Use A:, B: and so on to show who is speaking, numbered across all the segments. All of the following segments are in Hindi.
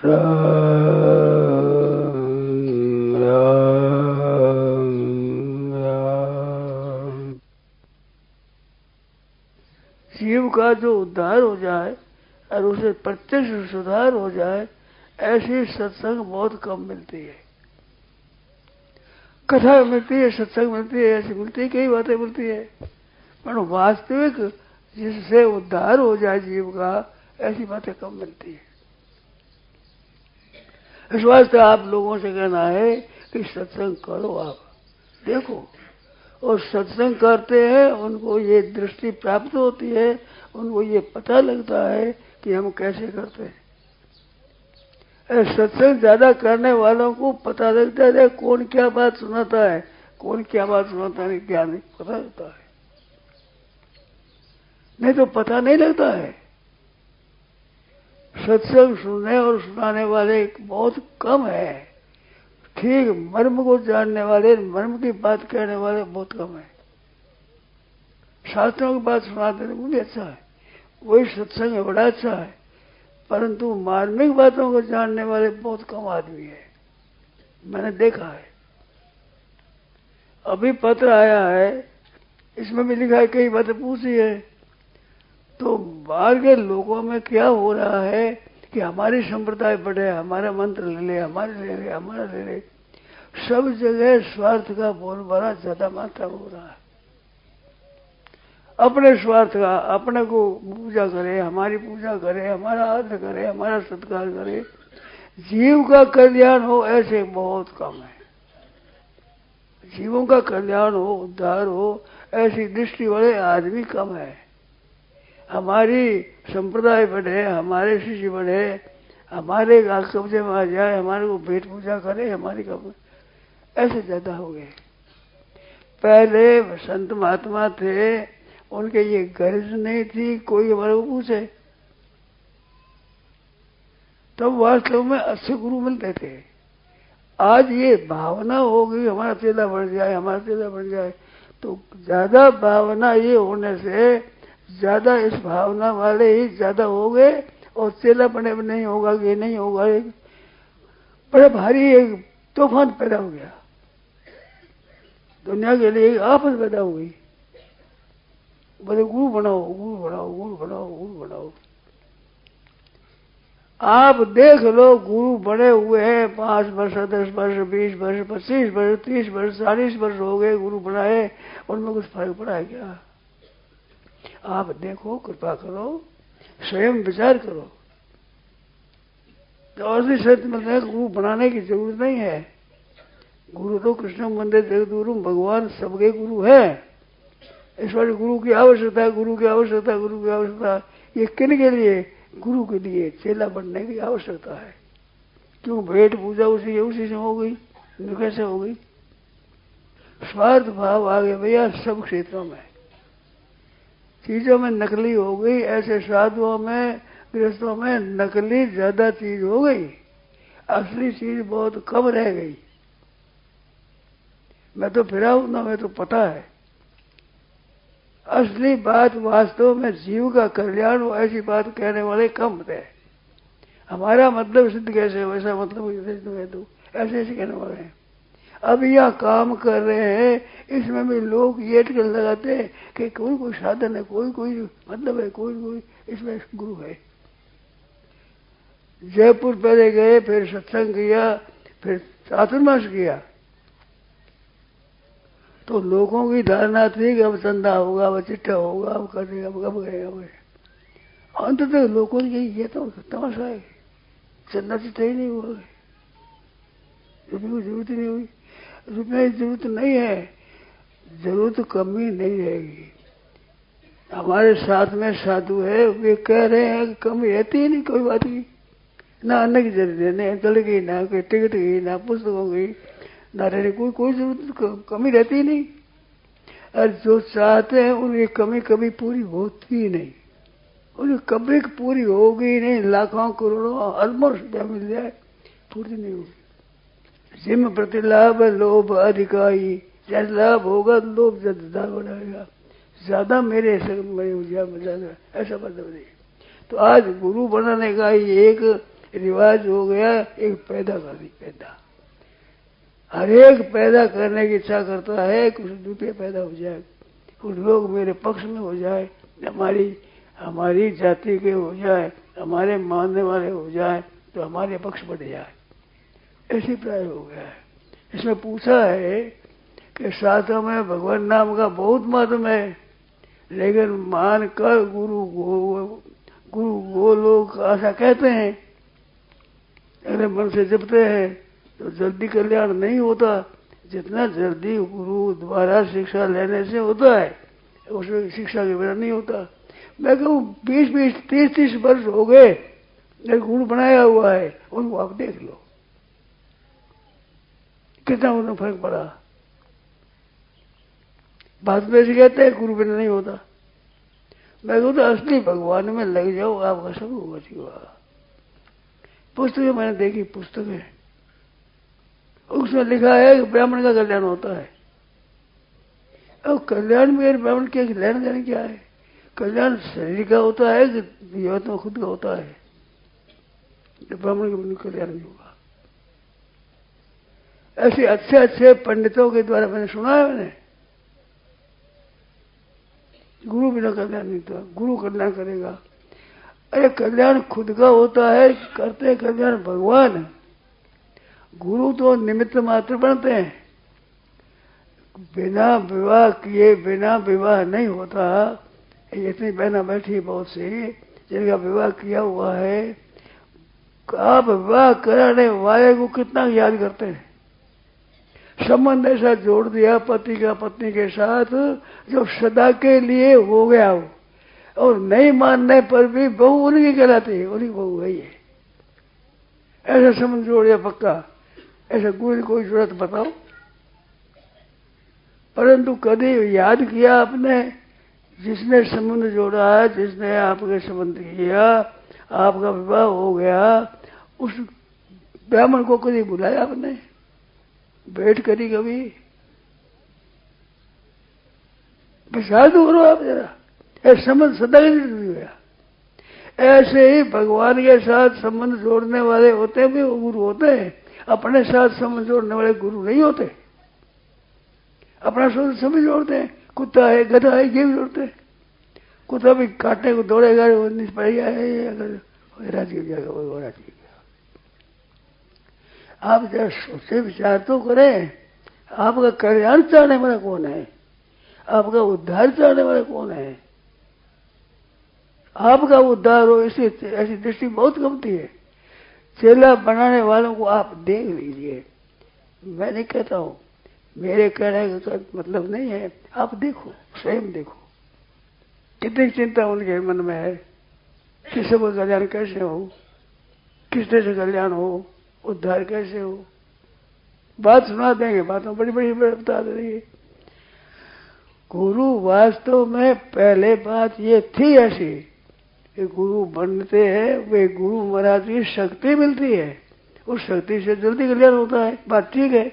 A: राम राम राम। जीव का जो उद्धार हो जाए और उसे प्रत्यक्ष सुधार हो जाए, ऐसी सत्संग बहुत कम मिलती है। कथा मिलती है, सत्संग मिलती है, ऐसी मिलती है, कई बातें मिलती है, पर वास्तविक जिससे उद्धार हो जाए जीव का, ऐसी बातें कम मिलती है। इस वास्ते आप लोगों से कहना है कि सत्संग करो, आप देखो, और सत्संग करते हैं उनको ये दृष्टि प्राप्त होती है, उनको ये पता लगता है कि हम कैसे करते हैं। सत्संग ज्यादा करने वालों को पता लगता है कौन क्या बात सुनाता है, कौन क्या बात सुनाता है, क्या नहीं पता लगता है, नहीं तो पता नहीं लगता है। सत्संग सुनने और सुनाने वाले बहुत कम है, ठीक मर्म को जानने वाले, मर्म की बात कहने वाले बहुत कम है। शास्त्रों की बात सुनाते हैं वो भी अच्छा है, वही सत्संग है, बड़ा अच्छा है, परंतु मार्मिक बातों को जानने वाले बहुत कम आदमी है, मैंने देखा है। अभी पत्र आया है, इसमें भी लिखा है, कई बातें पूछी है, तो बाहर के लोगों में क्या हो रहा है कि हमारी संप्रदाय बढ़े, हमारा मंत्र ले ले, हमारे ले ले, हमारा ले ले, सब जगह स्वार्थ का बोलबाला ज्यादा मात्रा में हो रहा है। अपने स्वार्थ का, अपने को पूजा करे, हमारी पूजा करे, हमारा आदर करे, हमारा सत्कार करे, जीव का कल्याण हो ऐसे बहुत कम है। जीवों का कल्याण हो, उद्धार हो, ऐसी दृष्टि वाले आदमी कम है। हमारी संप्रदाय बढ़े, हमारे शिष्य बढ़े, हमारे कब्जे में आ जाए, हमारे को भेंट पूजा करे, हमारी कब्जे, ऐसे ज्यादा हो गए। पहले संत महात्मा थे, उनके ये गर्ज नहीं थी कोई हमारे को पूछे, तब वास्तव में अच्छे गुरु मिलते थे। आज ये भावना हो गई हमारा चेला बन जाए, हमारा चेला बन जाए, तो ज्यादा भावना ये होने से ज्यादा इस भावना वाले ही ज्यादा हो गए, और चेला बने में नहीं होगा, ये नहीं होगा, बड़े भारी एक तूफान पैदा हो गया, दुनिया के लिए आपस पैदा हो गई, बोले गुरु बनाओ, गुरु बनाओ, गुरु बनाओ, गुरु बनाओ। आप देख लो, गुरु बने हुए हैं 5 वर्ष, 10 वर्ष, 20 वर्ष, 25 वर्ष, 30 वर्ष, 40 वर्ष हो गए गुरु बनाए, उनमें कुछ फर्क पड़ा है क्या? आप देखो, कृपा करो, स्वयं विचार करो। और भी सत्य मतलब गुरु बनाने की जरूरत नहीं है। गुरु तो कृष्ण मंदिर जगदगुरु भगवान सबके गुरु है। इस बार गुरु की आवश्यकता, गुरु की आवश्यकता, गुरु की आवश्यकता, ये किन के लिए? गुरु के लिए, चेला बनने की आवश्यकता है। क्यों? भेंट पूजा उसी से हो गई, कैसे हो गई? स्वार्थ भाव आ गया भैया सब क्षेत्रों में, चीजों में नकली हो गई। ऐसे साधुओं में, गृहस्थों में नकली ज्यादा चीज हो गई, असली चीज बहुत कम रह गई। मैं तो फिरा हूं ना, मैं तो पता है। असली बात वास्तव में जीव का कल्याण हो, ऐसी बात कहने वाले कम थे। हमारा मतलब सिद्ध कैसे हो, ऐसा मतलब सिद्ध तो ऐसे ऐसे कहने वाले हैं। अब यह काम कर रहे हैं, इसमें भी लोग ये अटकल लगाते हैं कि कोई कोई साधन है, कोई कोई मतलब है, कोई कोई इसमें गुरु है। जयपुर पहले गए, फिर सत्संग किया, फिर चातुर्मास किया, तो लोगों की धारणा थी कि अब चंदा होगा, अब चिट्ठा होगा, अब करेगा, अब गएगा। अंत तक लोगों की ये तो तमाशा है, चंदा चिट्ठा ही नहीं हुआ, रुपये की जरूरत ही नहीं हुई। रुपये की जरूरत नहीं है, जरूरत कमी नहीं रहेगी। हमारे साथ में साधु है, वे कह रहे हैं कि कमी रहती ही नहीं, कोई बात नहीं, ना अन्न की जरूरत है, ना जल की, ना कोई टिकट की, ना पुस्तकों की, ना रहने कोई जरूरत, कमी रहती ही नहीं। और जो चाहते हैं उनकी कमी कभी पूरी होती ही नहीं, उनकी कभी पूरी होगी नहीं। लाखों करोड़ों अरबों रुपया मिल जाए, पूरी नहीं होगी। जिम प्रतिलाभ लोभ अधिकारी, जैसे लाभ होगा लोभ ज्यादा बढ़ाएगा, ज्यादा मेरे ज्यादा, ऐसा मतलब नहीं। तो आज गुरु बनाने का ये एक रिवाज हो गया एक पैदा करनी। पैदा हर एक पैदा करने की इच्छा करता है, कुछ रुपये पैदा हो जाए, कुछ लोग मेरे पक्ष में हो जाए, हमारी जाति के हो जाए, हमारे मानने वाले हो जाए तो हमारे पक्ष बढ़ जाए, ऐसी प्राय हो गया है। इसमें पूछा है कि शास्त्रों में भगवान नाम का बहुत महत्व है, लेकिन मानकर गुरु वो लोग ऐसा कहते हैं, अगर मन से जपते हैं तो जल्दी कल्याण नहीं होता, जितना जल्दी गुरु द्वारा शिक्षा लेने से होता है उसमें शिक्षा के बिना नहीं होता। मैं कहूँ 20-20, 30-30 वर्ष हो गए गुरु बनाया हुआ है, उनको आप देख लो कितना उन्हें फर्क पड़ा। बाद में से कहते हैं गुरु बिना नहीं होता। मैं कहूँ तो असली भगवान में लग जाओ, आपका सब होगा जीवा। पुस्तकें मैंने देखी, पुस्तकें उसमें लिखा है कि ब्राह्मण का कल्याण होता है। अब कल्याण में ब्राह्मण के लेना देना क्या है? कल्याण शरीर का होता है कि जीवात्मा खुद का होता है? ब्राह्मण के बिना कल्याण नहीं होगा। ऐसे अच्छे अच्छे पंडितों के द्वारा मैंने सुना है, मैंने गुरु बिना कल्याण नहीं होता, गुरु कल्याण करेगा। अरे कल्याण खुद का होता है, करते कल्याण भगवान, गुरु तो निमित्त मात्र बनते हैं। बिना विवाह किए बिना विवाह नहीं होता। इतनी बहना बैठी बहुत सी जिनका विवाह किया हुआ है, आप विवाह कराने वाले को कितना याद करते हैं। संबंध ऐसा जोड़ दिया पति का पत्नी के साथ जो सदा के लिए हो गया हो, और नहीं मानने पर भी बहू उनकी कहलाती है, उनकी बहू है ये। ऐसा संबंध जोड़ दिया पक्का। ऐसा गुरु की कोई जरूरत बताओ? परंतु कभी याद किया आपने, जिसने संबंध जोड़ा है, जिसने आपके संबंध किया, आपका विवाह हो गया, उस ब्राह्मण को कभी बुलाया आपने? बैठ करी कभी? विचार तो करो आप जरा। ऐसा संबंध सदा के लिए नहीं हुआ। ऐसे ही भगवान के साथ संबंध जोड़ने वाले होते भी वो गुरु होते हैं, अपने साथ संबंध जोड़ने वाले गुरु नहीं होते। अपना संबंध जोड़ते हैं, कुत्ता है गधा है ये भी जोड़ते हैं। कुत्ता भी काटने को दौड़ेगा, निष्परिया है, अगर राजी हो जाएगा वो राजी हो गया। आप जरा सोचे विचार तो करें, आपका कल्याण चाहने वाला कौन है? आपका उद्धार चाहने वाला कौन है? आपका उद्धार हो ऐसी दृष्टि बहुत कमती है। चेला बनाने वालों को आप देख लीजिए। मैं नहीं कहता हूं, मेरे कहने का मतलब नहीं है, आप देखो, स्वयं देखो कितनी चिंता उनके मन में है कि सब कल्याण कैसे हो, किसने से कल्याण हो, उद्धार कैसे हो। बात सुना देंगे, बातों बड़ी बड़ी बता देंगे। गुरु वास्तव में पहले बात ये थी ऐसी कि गुरु बनते हैं, वे गुरु महाराज की शक्ति मिलती है, उस शक्ति से जल्दी कल्याण होता है। बात ठीक है,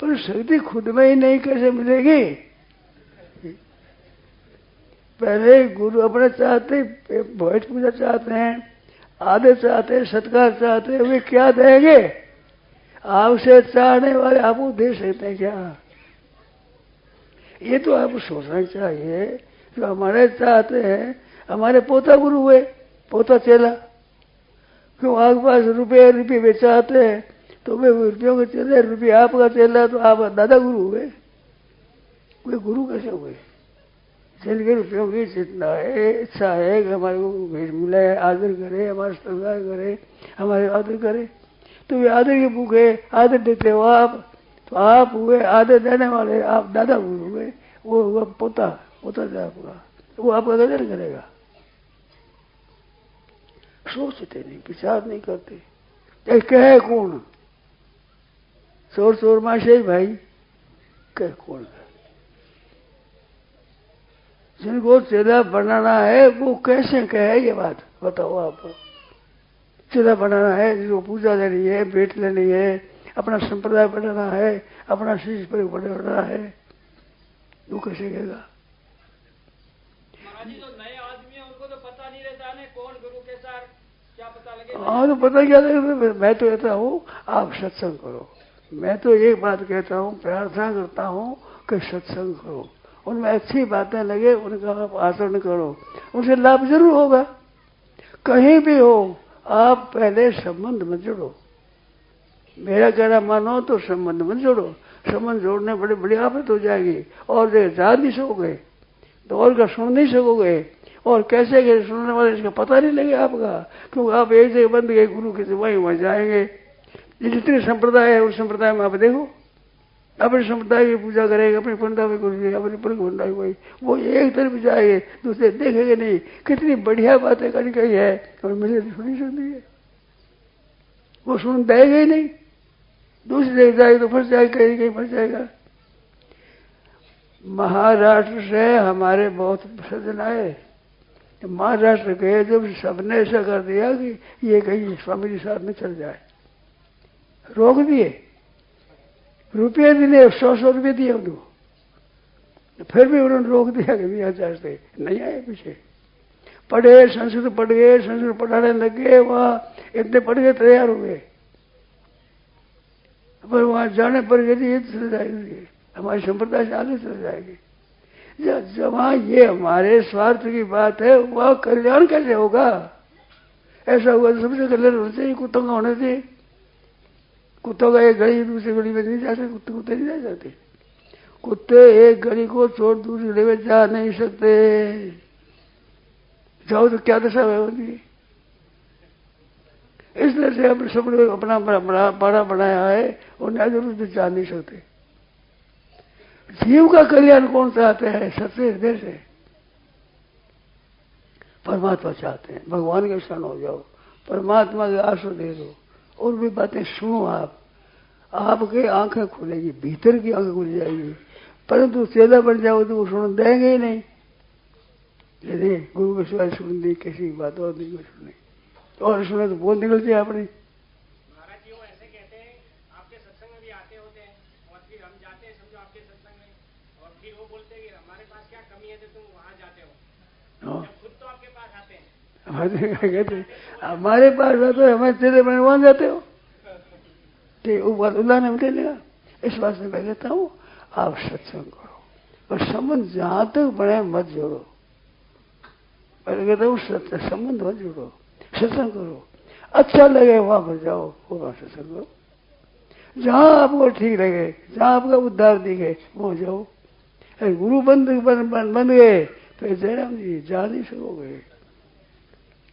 A: पर शक्ति खुद में ही नहीं कैसे मिलेगी? पहले गुरु अपने चाहते, भोज पूजा चाहते हैं, आदर चाहते हैं, सत्कार चाहते हैं, वे क्या देंगे? आपसे चाहने वाले आपको दे सकते हैं क्या? ये तो आपको सोचना चाहिए। जो हमारे चाहते हैं, हमारे पोता गुरु हुए, पोता चेला। क्यों आपके पास रुपये वे चाहते हैं तो वे रुपयों के चेले, रुपये आपका चेला तो आप दादा गुरु हुए। वे गुरु कैसे हुए? जिनके रुपयों की जितना है इच्छा है कि हमारे को भेज मिले, आदर करे, हमारा सत्कार करे, हमारे आदर करे, तो वे आदर के भूखे आदर देते हो आप, तो आप हुए आदर देने वाले, आप दादा गुरु हुए। वो हुआ पोता था आपका, वो आपका कदर करेगा। सोचते नहीं, विचार नहीं करते। कहे कौन? शोर माशे भाई, कहे कौन? जिनको चेला बनाना है वो कैसे कहे ये बात बताओ आप? चेला बनाना है, जिसको पूजा लेनी है, भेंट लेनी है, अपना संप्रदाय बढ़ाना है, अपना शिष्य पर बढ़ाना है, वो कैसे कहेगा?
B: महाराज जी, जो नए आदमी है उनको तो पता नहीं रहता है कौन गुरु के साथ क्या पता
A: हाँ तो पता क्या लगे। मैं तो कहता हूँ आप सत्संग करो। मैं तो एक बात कहता हूँ, प्रार्थना करता हूँ कि सत्संग करो, उनमें अच्छी बातें लगे उनका आप आचरण करो, उनसे लाभ जरूर होगा। कहीं भी हो आप पहले संबंध मत जोड़ो। मेरा कहना मानो तो संबंध मत जोड़ो। संबंध जोड़ने बड़ी बड़ी आफत हो जाएगी और जा नहीं सकोगे तो और का सुन नहीं सकोगे। और कैसे कैसे सुनने वाले इसका पता नहीं लगे आपका, क्योंकि आप एक जगह बंद गए गुरु के सिवाय वहां जाएंगे। जितने संप्रदाय है उस संप्रदाय में आप देखो, अपने संप्रदाय की पूजा करेंगे, अपने पंडा में करेंगे, अपने पंडा में वो एक तरफ जाएंगे, दूसरे देखेंगे नहीं। कितनी बढ़िया बातें करनी गई है और मुझे सुनी सुनती है, वो सुन देगा ही नहीं। दूसरी जगह जाएगी तो फंस जाएगा, कहीं कहीं फंस जाएगा। महाराष्ट्र से हमारे बहुत सज्जन आए, महाराष्ट्र गए जब सबने ऐसा कर दिया कि ये कहीं स्वामी जी साथ में चल जाए, रोक दिए, रुपये दिए, 100 रुपये दिए उनको, फिर भी उन्होंने रोक दिया कि नहीं चाहते, नहीं आए पीछे। पढ़े संस्कृत पढ़ गए, संस्कृत पढ़ाने लगे, वहां इतने पढ़ गए तैयार हो गए, पर वहां जाने पर यदि चल जाएगी, हमारी संप्रदाय से आगे चल जाएगी। जहाँ ये हमारे स्वार्थ की बात है वह कल्याण कैसे होगा? ऐसा हुआ तो सबसे कल्याण होना चाहिए, कुत्तों का होना चाहिए। कुत्तों का एक गली दूसरी गली में नहीं जाते, कुत्ते नहीं जा जाते। कुत्ते एक गली को छोड़ दूसरी गली में जा नहीं सकते, जाओ तो क्या दशा होगी। इसलिए से हम सब लोग अपना बड़ा बनाया है और न्याय जरूर से जा नहीं सकते। जीव का कल्याण कौन चाहते हैं? सच्चे हृदय से परमात्मा चाहते हैं। भगवान के शरण हो जाओ, परमात्मा के आश्रय दे दो और भी बातें सुनो। आपके आंखें खुलेगी, भीतर की आंखें खुल जाएगी। परंतु चेला बन जाओ तो वो सुन देंगे ही नहीं। यदि गुरु के सिवाय सुन दी किसी बात और नहीं सुने, और सुने तो बोल निकल जाए अपनी।
B: महाराज जी वो ऐसे कहते हैं, आपके सत्संग में भी आते होते हैं और फिर हम जाते हैं समझो आपके सत्संग में, और फिर वो बोलते हैं कि हमारे पास क्या कमी है तो तुम वहां जाते हो, जब खुद तो आपके पास आते हैं।
A: कहते हमारे पास आते हो, हमारे तेरे बने वहां जाते हो, ठीक वो बात उल्लाह ने मिटेगा। इस बात से मैं कहता हूँ आप सत्संग करो और संबंध जहां तक बने मत जोड़ो। मैं कहता हूँ संबंध मत जोड़ो, सत्संग करो। अच्छा लगे वहां पर जाओ, वहां सत्संग करो। जहां आपको ठीक लगे, जहां आपका उद्धार दिखे वो जाओ। गुरु बन गए फिर जयराम जी जा नहीं सकोगे।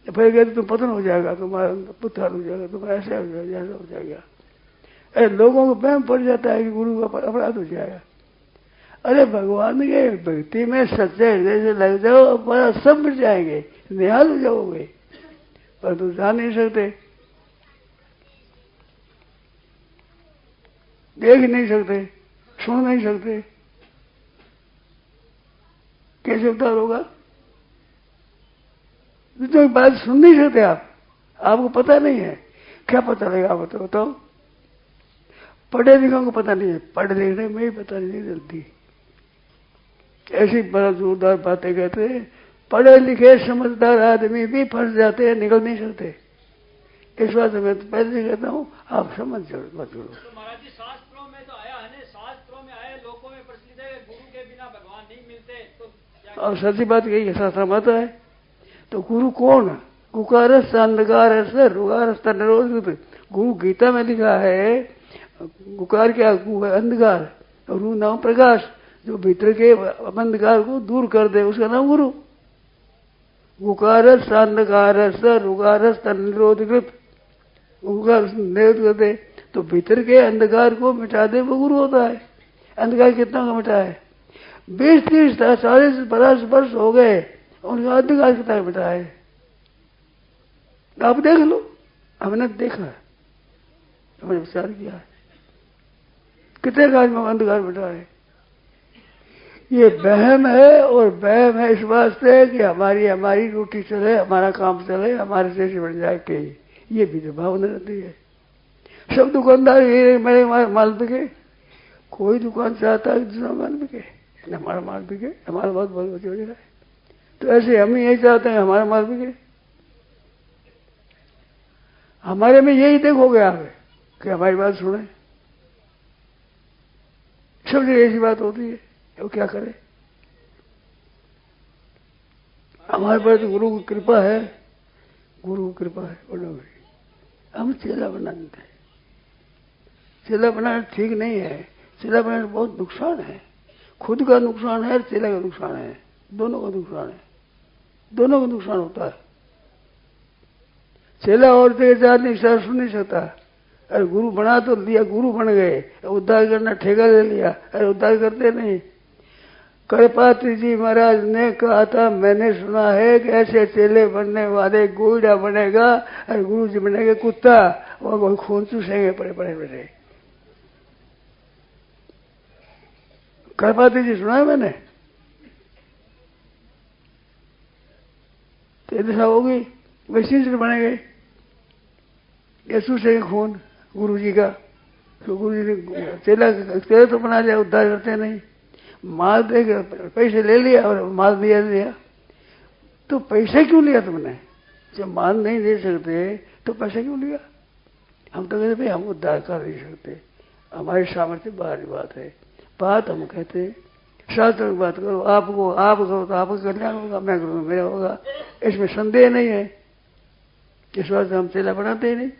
A: फिर कहते तुम पतन हो जाएगा, तुम्हारा पुत्र हो जाएगा, तुम्हारा ऐसा हो जाएगा, ऐसा हो जाएगा। अरे लोगों को वहम पड़ जाता है कि गुरु का अपराध हो जाएगा। अरे भगवान के भक्ति में सच्चे हृदय से लग जाओ, अपना सब मिट जाएंगे, निहाल हो जाओगे। पर तुम जा नहीं सकते, देख नहीं सकते, सुन नहीं सकते, कैसे उद्धार होगा? तो बात सुन नहीं सकते आप, आपको पता नहीं है। क्या पता लगेगा आप बताओ? पढ़े लिखों को पता नहीं है, पढ़ लिखने में ही पता नहीं चलती। ऐसी बड़ा जोरदार बातें कहते हैं, पढ़े लिखे समझदार आदमी भी फंस जाते हैं, निकल नहीं सकते। इस बात में तो पहले से कहता हूँ आप समझ जाओ, मत जोड़ो।
B: तो महाराज जी शास्त्रों में तो आया है, शास्त्रों में आया, लोगों में प्रचलित है, गुरु के बिना भगवान नहीं मिलते, तो
A: और सच्ची बात यही है, शास्त्र मत है। तो गुरु कौन? गुकारस अंधकारस रुगारस निरोध। गुरु गीता में लिखा है, गुकार क्या? अंधकार, रू नाम प्रकाश, जो भीतर के अंधकार को दूर कर दे उसका नाम गुरु। गुकारस अंधकारस रुगारस निरोधकृत, गुकार निरोध कर दे तो भीतर के अंधकार को मिटा दे, वो गुरु होता है। अंधकार कितना का मिटा है? 20, 30, 40, 50 वर्ष हो गए, उनका अंधकार कितना मिटा है? आप देख लो, हमने देखा है, हमने विचार किया है, कितने काज में अंधकार मिटा है। ये वहम है, और वहम है इस वास्ते कि हमारी रोटी चले, हमारा काम चले, हमारे जैसे बन जाए के, ये भी तो भावना रहती है। सब दुकानदार ये मेरे माल बिके, कोई दुकान चाहता है दूसरा माल बिके, हमारा माल बिके, हमारा बहुत बहुत बच जाए। तो ऐसे हम ही यही चाहते हैं हमारा माल बिके। हमारे में यही देखोगे आप कि हमारी बात सुने। सब जगह ऐसी बात होती है, वो क्या करे। हमारे पर तो गुरु की कृपा है, गुरु की कृपा है। बोलो भाई हम चेला बनाते, चेला बनाना ठीक नहीं है। चेला बनाना बहुत नुकसान है, खुद का नुकसान है, चेला का नुकसान है, दोनों का नुकसान है, दोनों का नुकसान होता है। चेला और तेज आदमी सर सुन नहीं सकता। अरे गुरु बना तो लिया, गुरु बन गए, उद्धार करना ठेका ले लिया। अरे उद्धार करते नहीं। करपात्री जी महाराज ने कहा था, मैंने सुना है कि ऐसे चेले बनने वाले गोईडा बनेगा और गुरु जी बनेगा कुत्ता, वो खून चूसेंगे बड़े बड़े बड़े। करपात्री जी सुना है मैंने। तो ऐसा होगी वैसे बनेंगे, ये चूसेंगे खून गुरु जी का। तो गुरु जी ने चेला तो बना लिया, उद्धार करते नहीं। माल देके पैसे ले लिया और माल दिया दिया। तो पैसे क्यों लिया तुमने? जब माल नहीं दे सकते तो पैसे क्यों लिया? हम तो कहते भाई हम उद्धार कर नहीं सकते, हमारी सामर्थ्य बाहर की बात है। बात हम कहते शास्त्र की बात करो, आपको आप करो तो आपका कल्याण होगा, मैं करूँ मेरा होगा, इसमें संदेह नहीं है। इस बात से हम चेला बनाते ही नहीं।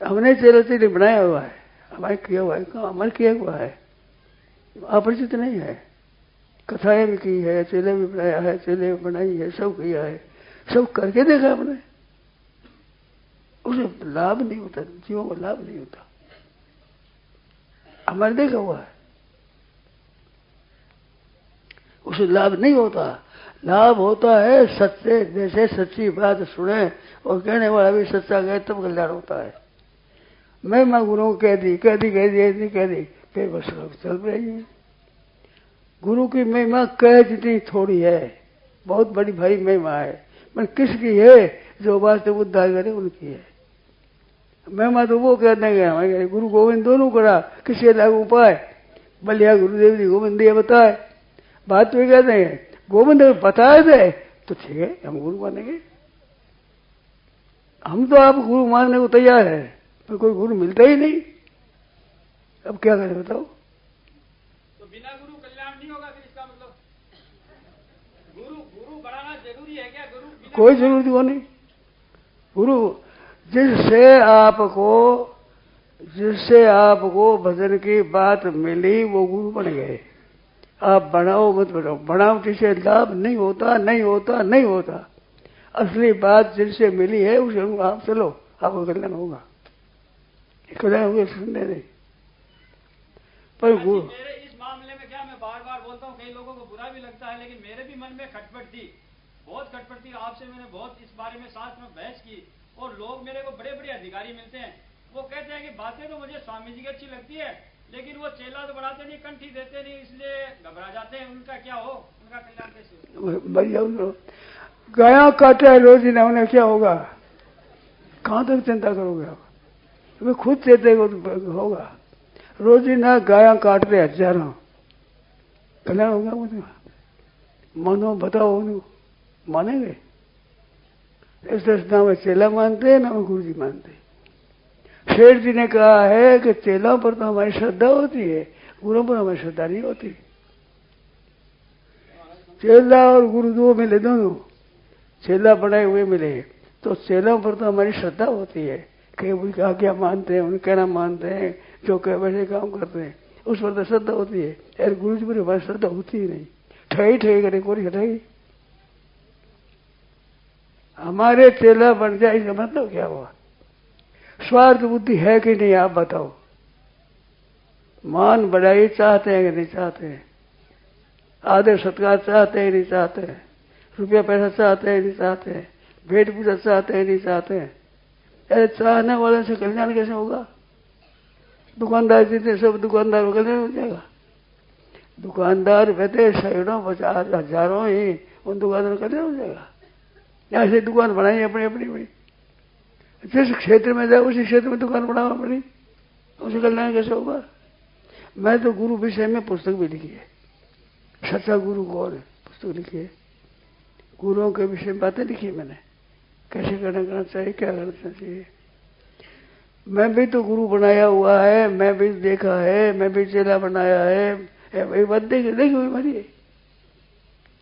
A: हमने चेला चेली बनाया हुआ है, हमारे किया हुआ है, हमारे किया हुआ है, अपरिचित नहीं है। कथाएं भी की है, चेले भी बनाया है, चेले भी बनाई है, सब किया है, सब करके देखा हमने। उसे लाभ नहीं होता, जीवों को लाभ नहीं होता, हमारे देखा हुआ है। उसे लाभ नहीं होता। लाभ होता है सच्चे, जैसे सच्ची बात सुने और कहने वाला भी सच्चा कहे तब कल्याण होता है। मैं मां गुरु को कह दी फिर बस चल रही है। गुरु की महिमा कह जितनी थोड़ी है, बहुत बड़ी भारी महिमा है। मैं किसकी है? जो वास्तव उद्धार करे उनकी है। महिमा तो वो कह देंगे हमारे गुरु गोविंद दोनों करा, किसी लागू उपाय बलिया गुरुदेव जी गोविंद दिया बताए। बात तो कहते हैं गोविंद बताए थे तो ठीक है, हम गुरु मानेंगे। हम तो आप गुरु मानने को तैयार है, पर कोई गुरु मिलता ही नहीं। अब क्या करें बताओ?
B: तो बिना गुरु कल्याण नहीं होगा फिर इसका मतलब? गुरु बढ़ाना जरूरी है क्या? गुरु
A: कोई जरूरत को नहीं। गुरु जिससे आपको भजन की बात मिली वो गुरु बन गए। आप बनाओ मत बनाओ, बनावटी से लाभ नहीं होता, नहीं होता, नहीं होता। असली बात जिनसे मिली है उसे आप चलो, आपको कल्याण होगा। कल्याण होगा सुनने नहीं। पर
B: मेरे इस मामले में क्या, मैं बार बार बोलता हूँ, कई लोगों को बुरा भी लगता है, लेकिन मेरे भी मन में खटपट थी, बहुत खटपट थी। आपसे मैंने बहुत इस बारे में साथ में बहस की और लोग मेरे को बड़े बड़े अधिकारी मिलते हैं, वो कहते हैं कि बातें तो मुझे स्वामी जी की अच्छी लगती है, लेकिन वो चेला तो बढ़ाते नहीं, कंठी देते नहीं, इसलिए घबरा जाते हैं। उनका क्या हो, उनका कल्याण कैसे?
A: भैया गाया काटे रोज ही ना, उन्हें क्या होगा? कहां तक चिंता करोगे आप? तुम्हें खुद चेते होगा। रोज ही ना गाया काट रहे हजारों, कल्याण होगा मुझे? मानो बताओ, उन्हें मानेंगे? इस दर्शना में चेला मानते हैं ना गुरु जी मानते। शेर जी ने कहा है कि चेलों पर तो हमारी श्रद्धा होती है, गुरुओं पर हमारी श्रद्धा नहीं होती। चेला और गुरु दो मिले, दोनों चेला बनाए हुए मिले तो चेलों पर तो हमारी श्रद्धा होती है कि उनकी आज्ञा मानते हैं, उनका कहना मानते हैं, जो कहे वैसे काम करते हैं, उस पर तो श्रद्धा होती है। यार गुरु जी पर हमारी श्रद्धा होती ही नहीं। ठगी करे कोई हटेगी। हमारे चेला बन जाए इसका मतलब क्या हुआ? स्वार्थ बुद्धि है कि नहीं आप बताओ? मान बढ़ाई चाहते हैं कि नहीं चाहते हैं? आदर सत्कार चाहते हैं नहीं चाहते हैं? रुपया पैसा चाहते हैं नहीं चाहते हैं? भेंट पूजा चाहते हैं नहीं चाहते हैं? अरे चाहने वाले से कल्याण कैसे होगा? दुकानदार जितने सब दुकानदार को कल्याण हो जाएगा? दुकानदार बैठे सैकड़ों हजारों ही, उन दुकानदारों का कल्याण हो जाएगा? ऐसे दुकान बनाई अपनी अपनी में, जिस क्षेत्र में जाए उसी क्षेत्र में दुकान बनाओ अपनी, उसे कल्याण कैसे होगा? मैं तो गुरु विषय में पुस्तक भी लिखी है, सच्चा गुरु कौन है पुस्तक लिखी है, गुरुओं के विषय में बातें लिखी है मैंने। कैसे करना चाहिए, क्या करना चाहिए। मैं भी तो गुरु बनाया हुआ है, मैं भी देखा है, मैं भी चेला बनाया है। ये बात देखी हुई हमारी,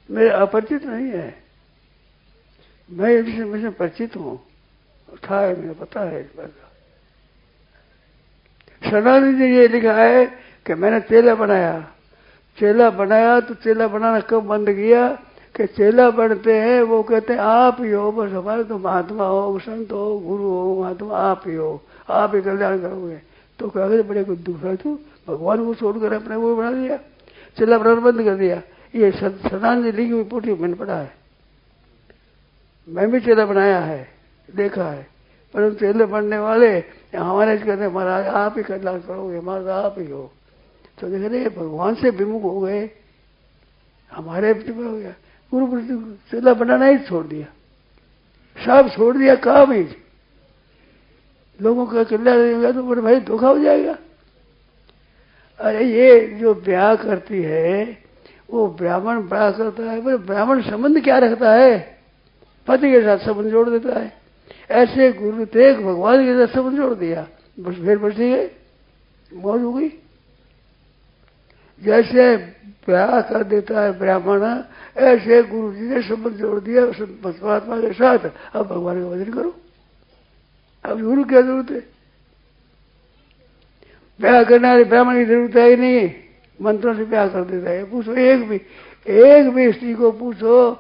A: मेरे अपरिचित नहीं है, मैं इससे परिचित हूँ, था है, मुझे पता है इस बात का। शरणानंद जी ये लिखा है कि मैंने चेला बनाया तो चेला बनाना कब बंद किया कि चेला बनते हैं वो कहते हैं आप ही हो, बस हमारे तो महात्मा हो, संत हो, गुरु हो, महात्मा आप ही हो, आप ही कल्याण करोगे। तो क्या बड़े कुछ दूसरा तू भगवान को छोड़कर अपने वो बना दिया, चेला बनाना बंद कर दिया। ये सनातन जी लिखी हुई पोथी मैंने पढ़ा है, मैं भी चेला बनाया है, देखा है। परंतु चेले बनने वाले हमारे कहते हैं महाराज आप ही कल्याण करोगे, महाराज आप ही हो। तो देख रहे भगवान से विमुख हो गए, हमारे हो गया। गुरु चेला बनाना ही छोड़ दिया, सब छोड़ दिया, काम ही लोगों का कल्याण होगा तो बोले भाई धोखा हो जाएगा। अरे ये जो ब्याह करती है वो ब्राह्मण ब्याह करता है, बोले ब्राह्मण संबंध क्या रखता है, पति के साथ संबंध जोड़ देता है। ऐसे गुरु थे भगवान के साथ संबंध जोड़ दिया, बस फिर बची गई, मौज हो गई। जैसे ब्याह कर देता है ब्राह्मण, ऐसे गुरु जी ने संबंध जोड़ दिया परमात्मा के साथ। अब भगवान का भजन करो, अब गुरु क्या जरूरत है, ब्याह करने वाले ब्राह्मण की जरूरत है ही नहीं, मंत्रों से ब्याह कर देता है। पूछो एक भी स्त्री को पूछो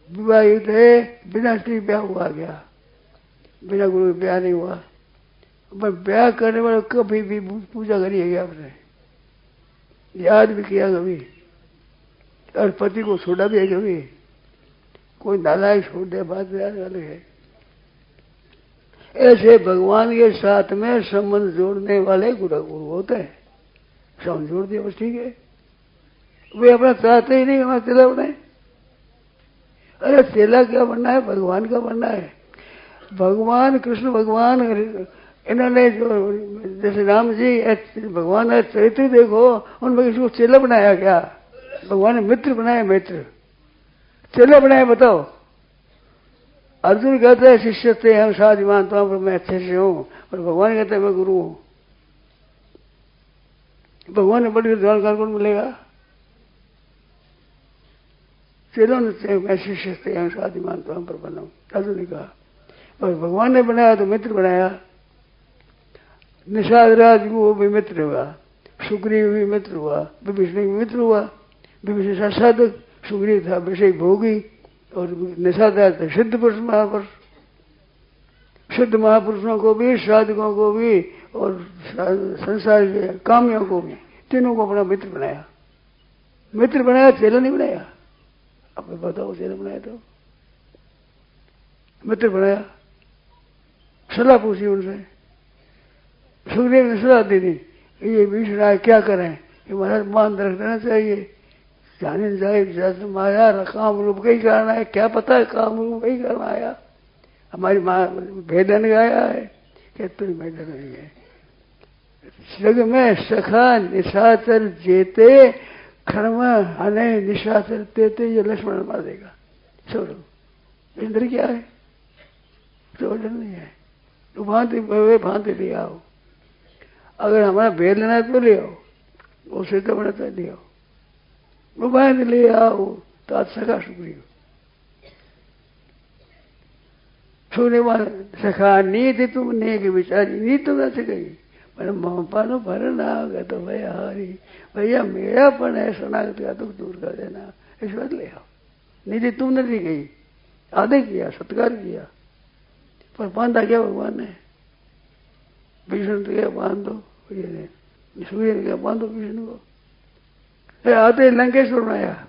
A: विवाहित है, बिना स्त्री ब्याह हुआ क्या, बिना गुरु के ब्याह नहीं हुआ। पर ब्याह करने वाले कभी भी पूजा करी है क्या आपने, याद भी किया कभी, और पति को छोड़ा भी है कभी, कोई नालायक छोड़ दे बात अलग है। ऐसे भगवान के साथ में संबंध जोड़ने वाले गुरु होते हैं, संबंध जोड़ दिया बस ठीक है। वे अपना चाहते ही नहीं हमारा चेला बनाए। अरे चेला क्या बनना है, भगवान का बनना है। भगवान कृष्ण भगवान इन्होंने जो जैसे राम जी भगवान का चरित्र देखो, उनमें किसी को चेला बनाया क्या, भगवान ने मित्र बनाया, मित्र चेला बनाया बताओ। अर्जुन कहते हैं शिष्य से हम साथ मानता हूं पर मैं अच्छे से हूं, और भगवान कहते हैं मैं गुरु हूं। भगवान ने बड़ी जानकार कौन मिलेगा, चेलों ने मैं शिष्य से हम साथ मानता हूं पर बना, अर्जुन ने कहा। और भगवान ने बनाया तो मित्र बनाया। निषाद राज वो भी मित्र हुआ, सुग्रीव भी मित्र हुआ, विभीषण भी मित्र हुआ। विभीषण साधक, सुग्रीव था विषय भोगी, और निषाद राज था सिद्ध पुरुष महापुरुष। सिद्ध महापुरुषों को भी, साधकों को भी, और संसार के कामियों को भी, तीनों को अपना मित्र बनाया। मित्र बनाया, चेला नहीं बनाया। अब बताओ चेला बनाया तो मित्र बनाया। सलाह पूछी उनसे, सुग्रीव ने सलाह दी थी ये भीषण आए क्या करें, ये महाराज मान रख देना चाहिए, जाने जाए जैसे माया काम रूप का ही कारण है, क्या पता है काम रूप का ही कारण आया। हमारी माँ भेदन गाया है कि तुम भेदन नहीं है। जग में सखा निशाचर जेते, खर्म हने निशाचर तेते, ये लक्ष्मण मार देगा। छोड़ो इंद्र क्या है, प्रयोजन नहीं है। तो भांति ले आओ, अगर हमारा भेद लेना है तो ले आओ, उसे तो बना तो ले आओ, वो भांति ले आओ। तो आज सखा सुग्रीव छूने वाले सखा नीति तुम नेक विचारी, नीति तुम ऐसे गई पर मोहपानो भरना तो भैया हरी, भैया मेरापन है शरणागत का दुख दूर कर देना, इस बात ले आओ। नीति तुमने दी गई, आदर किया, सत्कार किया, पर बांधा क्या भगवान ने, भीषण तो क्या बांध दो, सूर्य ने क्या बांधो भीषण को। आते लंकेश्वर बनाया।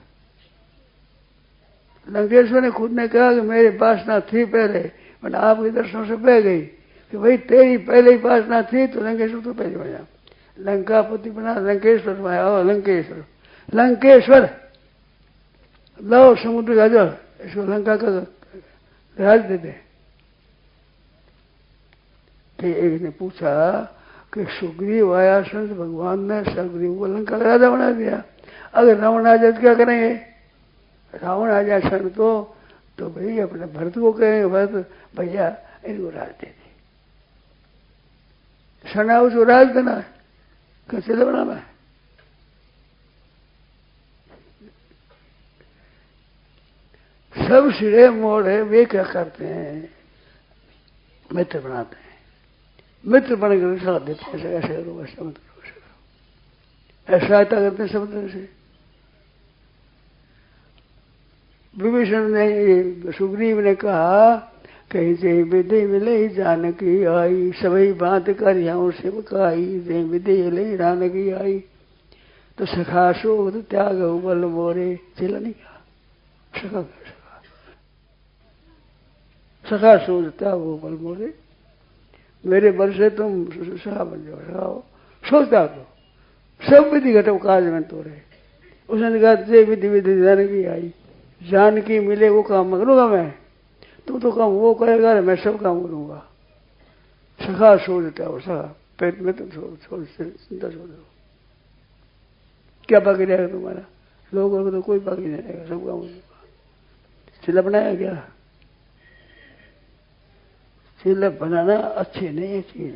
A: लंकेश्वर ने खुद ने कहा कि मेरी वासना थी पहले, मैंने आपके दर्शन से बह गई, कि भाई तेरी पहले ही वासना थी तो लंकेश्वर तो पहले बना, लंकापति बना, लंकेश्वर बनाया। लंकेश्वर लंकेश्वर लो समुद्र का जल, इसको लंका का राज दे दे। एक ने पूछा कि सुग्रीव आया संत भगवान ने सुग्रीव को लंका का राजा बना दिया, अगर रावण आ जाए तो क्या करेंगे। रावण आ जाए क्षण तो तो भाई अपने भरत को कहेंगे, भरत भैया इनको राज दे दे, सना उसको राज देना है, कैसे बनाना है। सब सिरे मोड़े वे क्या करते हैं, मित्र बनाते हैं, मित्र बनकर सलाह देते हैं, ऐसे करो वैसे मत करो, वैसे करो, ऐसा सहायता करते हैं सब तरह से। विभीषण ने, सुग्रीव ने कहा कहीं से विदे मिले जानकी आई, सभी बात कर यहाँ शिवकाई, जे विदे मिले जानकी आई, तो सखा शोध त्याग बल मोरे, चला नहीं कहा सखा सखा शोध त्याग बल मोरे, मेरे बल से तुम सखा बन जाओ, सखाओ सोचता दो, सब विधि घटो काज में तो रहे। उसने कहा जे विधि विधि जानकी आई, जानकी मिले वो काम करूंगा मैं, तू तो काम वो करेगा, मैं सब काम करूंगा। सखा सोचता हो, सखा पेट में तुम चिंता सोच दो, क्या बाकी रहेगा तुम्हारा, लोगों को तो कोई बाकी नहीं रहेगा, सब काम करूंगा। चिल्ला बनाया क्या, चिल्ला बनाना अच्छी नहीं है चीज।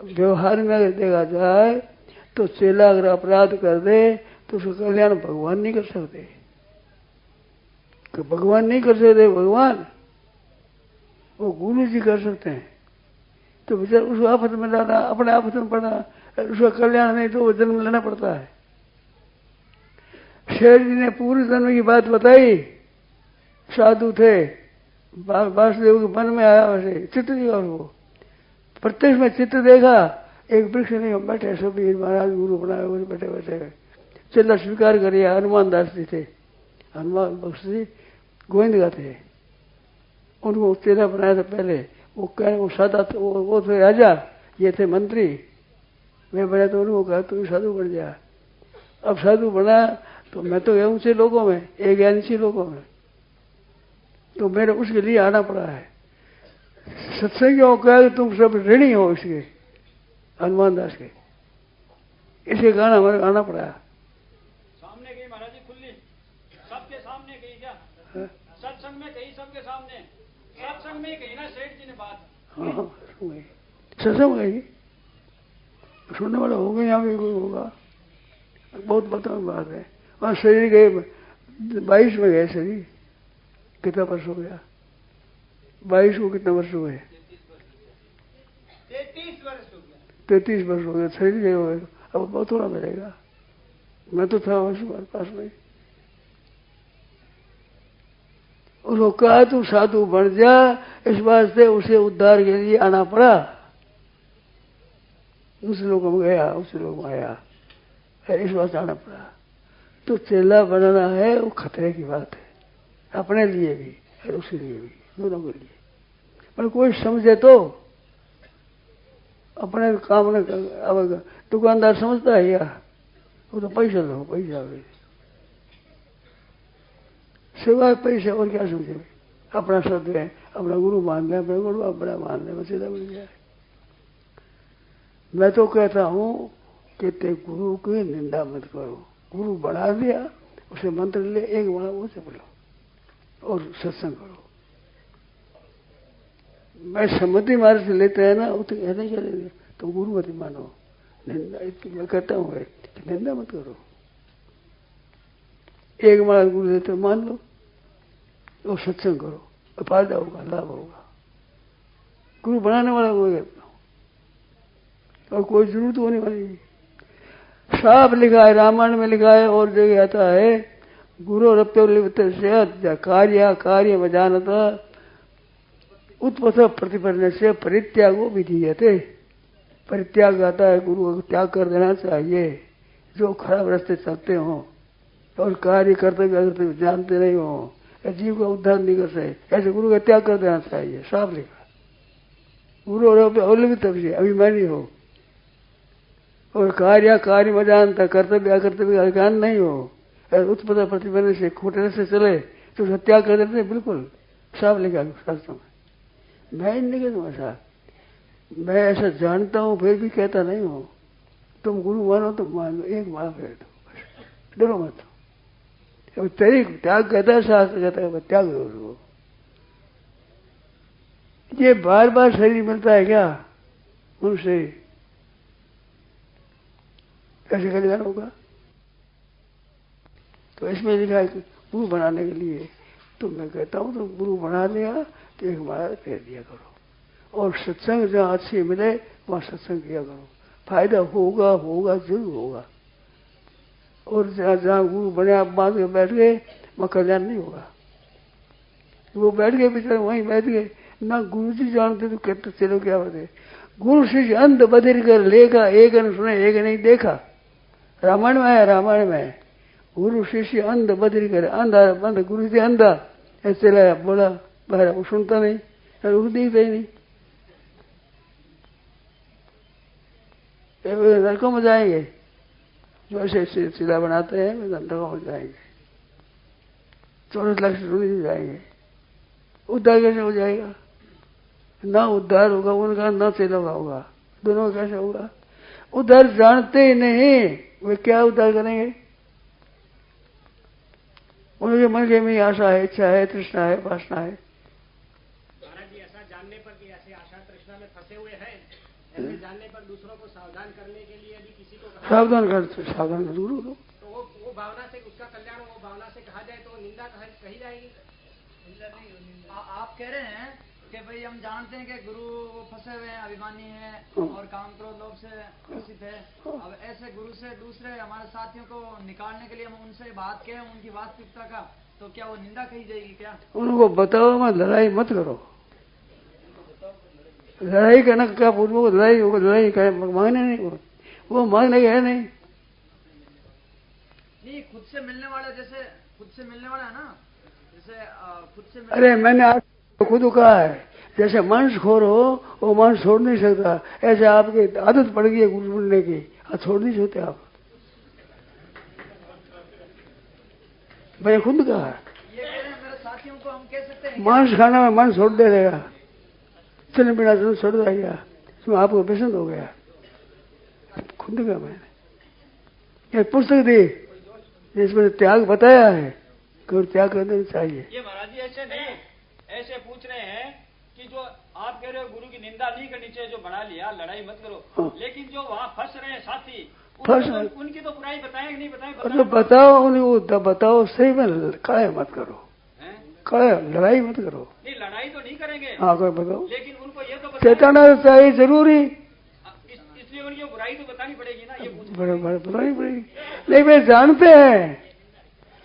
A: व्यवहार में अगर देखा जाए तो चेला अगर अपराध कर दे तो उसका कल्याण भगवान नहीं कर सकते, कि भगवान नहीं कर सकते, भगवान वो गुरु जी कर सकते हैं। तो बेचारा उसको आफत में डाला, अपने आफत में पड़ा, उसका कल्याण नहीं तो वो जन्म लेना पड़ता है। शेर जी ने पूरे जन्म की बात बताई, साधु थे, वासुदेव के मन में आया, वैसे चित्र दिया उनको, प्रत्यक्ष में चित्र देखा, एक वृक्ष नहीं बैठे सभी महाराज गुरु बनाए हुए बैठे बैठे, चला स्वीकार करिए। हनुमान दास जी थे, हनुमान बख्श जी गोविंद का थे, उनको चेला बनाया था पहले। वो कह वो सादा वो थे राजा, ये थे मंत्री, मैं बना तो उनको कहा तू साधु बन जा। अब साधु बना तो मैं तो गया ऊंचे लोगों में, एक ज्ञानी लोगों में, तो मेरे उसके लिए आना पड़ा है। सत्संगियों कहा कि तुम सब ऋणी हो इसके, हनुमान दास के, इसे गाना हमारे आना पड़ा।
B: सामने गई महाराज जी, खुली सबके सामने गई क्या, सत्संग में कही सबके सामने, सत्संग में कही ना सेठ जी ने बात।
A: हाँ सत्संग गई, सुनने वाला होगा, यहाँ भी कोई होगा, बहुत बताओ बात है। वहाँ शरीर गए 22 में गए, शरीर कितना वर्ष हो गया, 22 को कितना वर्ष हुए,
B: 33 वर्ष हो गया,
A: 33 वर्ष हो गया, शरीर गए हुए, अब बहुत थोड़ा मिलेगा। मैं तो था वर्ष हमारे पास में। उन्होंने कहा तू साधु बन जा, इस वास्ते उसे उद्धार के लिए आना पड़ा। उस लोग में गया, उस लोग में आया, इस वास्ते आना पड़ा। तो चेला बनाना है वो खतरे की बात है, अपने लिए भी और उसके लिए भी, दोनों के लिए। पर कोई समझे तो अपने काम ने, अब दुकानदार समझता है यार, वो तो पैसा दो, पैसा सिवाय पैसे और क्या समझे, अपना शब्द है, अपना गुरु मान ले, अपना गुरु अपना मान ले, बस सीधा बन गया। मैं तो कहता हूं कि ते गुरु की निंदा मत करो, गुरु बढ़ा दिया, उसे मंत्र ले, एक बड़ा वो से बोलो और सत्संग करो। मैं सम्मति मार्ग से लेते हैं ना, वो तो कहने चलेंगे तो गुरु मत मानो, निंदा मैं कहता हूँ कि निंदा मत करो। एक माला गुरु देते मान लो और सत्संग करो, फायदा होगा, लाभ होगा। गुरु बनाने वाला कोई कहता हूँ, और कोई जरूरत होने वाली। साफ लिखा है, रामायण में लिखा है और जगह आता है, गुरु रप्य कार्य कार्य में जानता उत्पथ प्रतिपन्न से परित्यागो विधीयते। परित्याग आता है, गुरु को त्याग कर देना चाहिए जो खराब रास्ते चलते हो और कार्य करते भी जानते नहीं हो, जीव का उद्धार नहीं कर सके, ऐसे गुरु का त्याग कर देना चाहिए। साफ लिखा, गुरु और अभिमानी हो और कार्य में जानता, कर्तव्य अकर्तव्य ज्ञान नहीं हो, उत्पन्न प्रतिबंध से खोटे से चले तो त्याग कर देते, बिल्कुल साफ लिखा शास्त्र में। मैं नहीं कहता ऐसा, मैं ऐसा जानता हूं फिर भी कहता नहीं हूं। तुम गुरु मानो तो मान लो, एक माला फेर दो, डरो मत। तेरी त्याग कहता है, शास्त्र कहता है त्याग दो उसको। ये बार बार शरीर मिलता है क्या उनसे? कैसे कल्याण होगा? तो इसमें लिखा है कि गुरु बनाने के लिए तो मैं कहता हूं तो गुरु बना लिया तो एक महाराज कह दिया करो, और सत्संग जहाँ अच्छी मिले वहां सत्संग किया करो, फायदा होगा होगा जरूर होगा। और जहाँ गुरु बने आप बांध के बैठ गए वहां कल्याण नहीं होगा। वो बैठ गए बेचारे वहीं बैठ गए, ना गुरु जी जानते तो कहते चलो क्या बात है। गुरु शिष्य अंध बधिर कर लेगा, एक न सुने एक नहीं देखा। रामायण में है, रामायण में गुरु शिष्य अंध बधिर कर, अंधा बंद गुरु जी अंधा ऐसे चला बोला बाहर, वो सुनता नहीं, वो दिखता ही नहीं। नरकों में जाएंगे जो ऐसे सीधा बनाते हैं, नरकों में जाएंगे, 24 लाख से जाएंगे। उद्धार कैसे हो जाएगा? ना उद्धार होगा उनका, ना चेला होगा, दोनों कैसे होगा? उद्धार जानते ही नहीं, वे क्या उद्धार करेंगे? उनके मन के में आशा है, इच्छा है, तृष्णा है, वासना है।
B: महाराज जी, ऐसा जानने पर कि ऐसे आशा तृष्णा में फंसे हुए हैं, ऐसे जानने पर दूसरों को सावधान करने के लिए यदि किसी को
A: सावधान जरूर हो,
B: तो वो भावना से उसका कल्याण वो भावना से कहा जाए तो निंदा कही जाएगी।
C: आप कह रहे हैं कि भाई हम जानते हैं कि गुरु वो फंसे हुए हैं, अभिमानी हैं और काम क्रोध लोभ से ग्रसित है। अब ऐसे गुरु से दूसरे हमारे साथियों को निकालने के लिए हम उनसे बात कहें उनकी वास्तविकता का, तो क्या वो निंदा कही जाएगी क्या?
A: उनको बताओ मत, लड़ाई मत करो। लड़ाई करना क्या पूर्व लड़ाई होगा, लड़ाई मांगने नहीं, वो मांगने के है नहीं।
C: खुद से मिलने वाला, जैसे खुद से मिलने वाला है ना, जैसे खुद से
A: अरे मैंने आज खुद कहा है, जैसे मांस खोर हो वो मांस छोड़ नहीं सकता, ऐसे आपकी आदत पड़ गई है गुरु सुनने की, छोड़ नहीं सकते आप। भाई खुद कहा है,
C: ये कह रहे हैं मेरे साथियों को हम कह सकते हैं
A: मांस खाना में मांस छोड़ दे देगा, चलने बिना चल छोड़ देगा, इसमें आपको पसंद हो गया। खुद कहा मैंने, ये पुस्तक दी जिसमें त्याग बताया है कि त्याग करना चाहिए।
D: ये महाराज जी ऐसे नहीं, ऐसे पूछ रहे हैं कि जो आप कह रहे हो गुरु की निंदा नहीं करनी चाहिए, जो बना लिया लड़ाई मत करो,
A: हाँ।
D: लेकिन जो वहाँ फंस रहे हैं साथी उनकी तो बुराई बताएं कि नहीं बताएं?
A: तो बताओ उन्हें, बताओ सही में कड़ाई मत करो, कड़ाई लड़ाई मत करो।
D: नहीं लड़ाई तो नहीं करेंगे,
A: हाँ कोई बताओ,
D: लेकिन उनको ये तो
A: चेताना चाहिए जरूरी,
D: इसलिए उनकी बुराई तो बतानी पड़ेगी ना। ये
A: बतानी पड़ेगी, नहीं वे जानते हैं,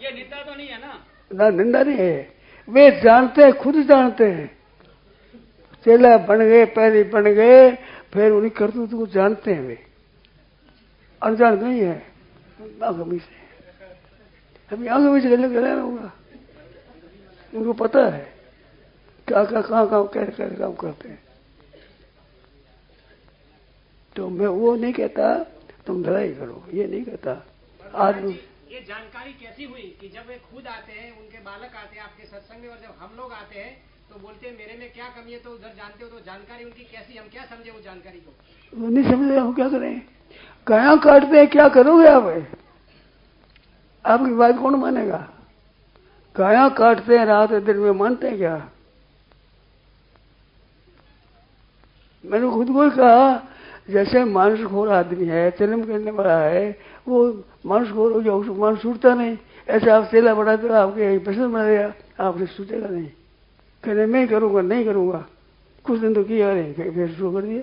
D: ये निंदा तो नहीं है
A: ना निंदा नहीं है, वे जानते हैं, खुद जानते हैं। चेला बन गए, पैरी बन गए, फिर उन्हीं करतूत को जानते हैं, वे अनजान नहीं है। आगमी से अभी आगमी से गले होगा, उनको पता है क्या क्या कहाँ कैसे काम करते हैं। तो मैं वो नहीं कहता तुम लड़ाई करो, ये नहीं कहता। आदमी
B: ये जानकारी कैसी हुई कि जब वे खुद आते हैं, उनके बालक आते हैं आपके सत्संग में, और जब हम लोग आते हैं तो बोलते हैं मेरे में क्या कमी है, तो उधर जानते हो, तो जानकारी उनकी कैसी, हम क्या समझे वो जानकारी को?
A: वो नहीं समझ रहे, हम क्या करें? कहाँ काटते हैं, क्या करोगे आप? आपकी बात कौन मानेगा? कहाँ काटते हैं रात दिन में, मानते हैं क्या? मैंने खुद को कहा, जैसे मांसखोर आदमी है, चलम करने वाला है, वो मांसखोर हो जाओ, मांस छूटता नहीं। ऐसे आप चेला बढ़ा दो, आपके पसंद बना दिया, आपने छूटेगा नहीं। कहने मैं करूंगा, नहीं करूंगा, कुछ दिन तो किया नहीं, फिर शुरू कर दिया।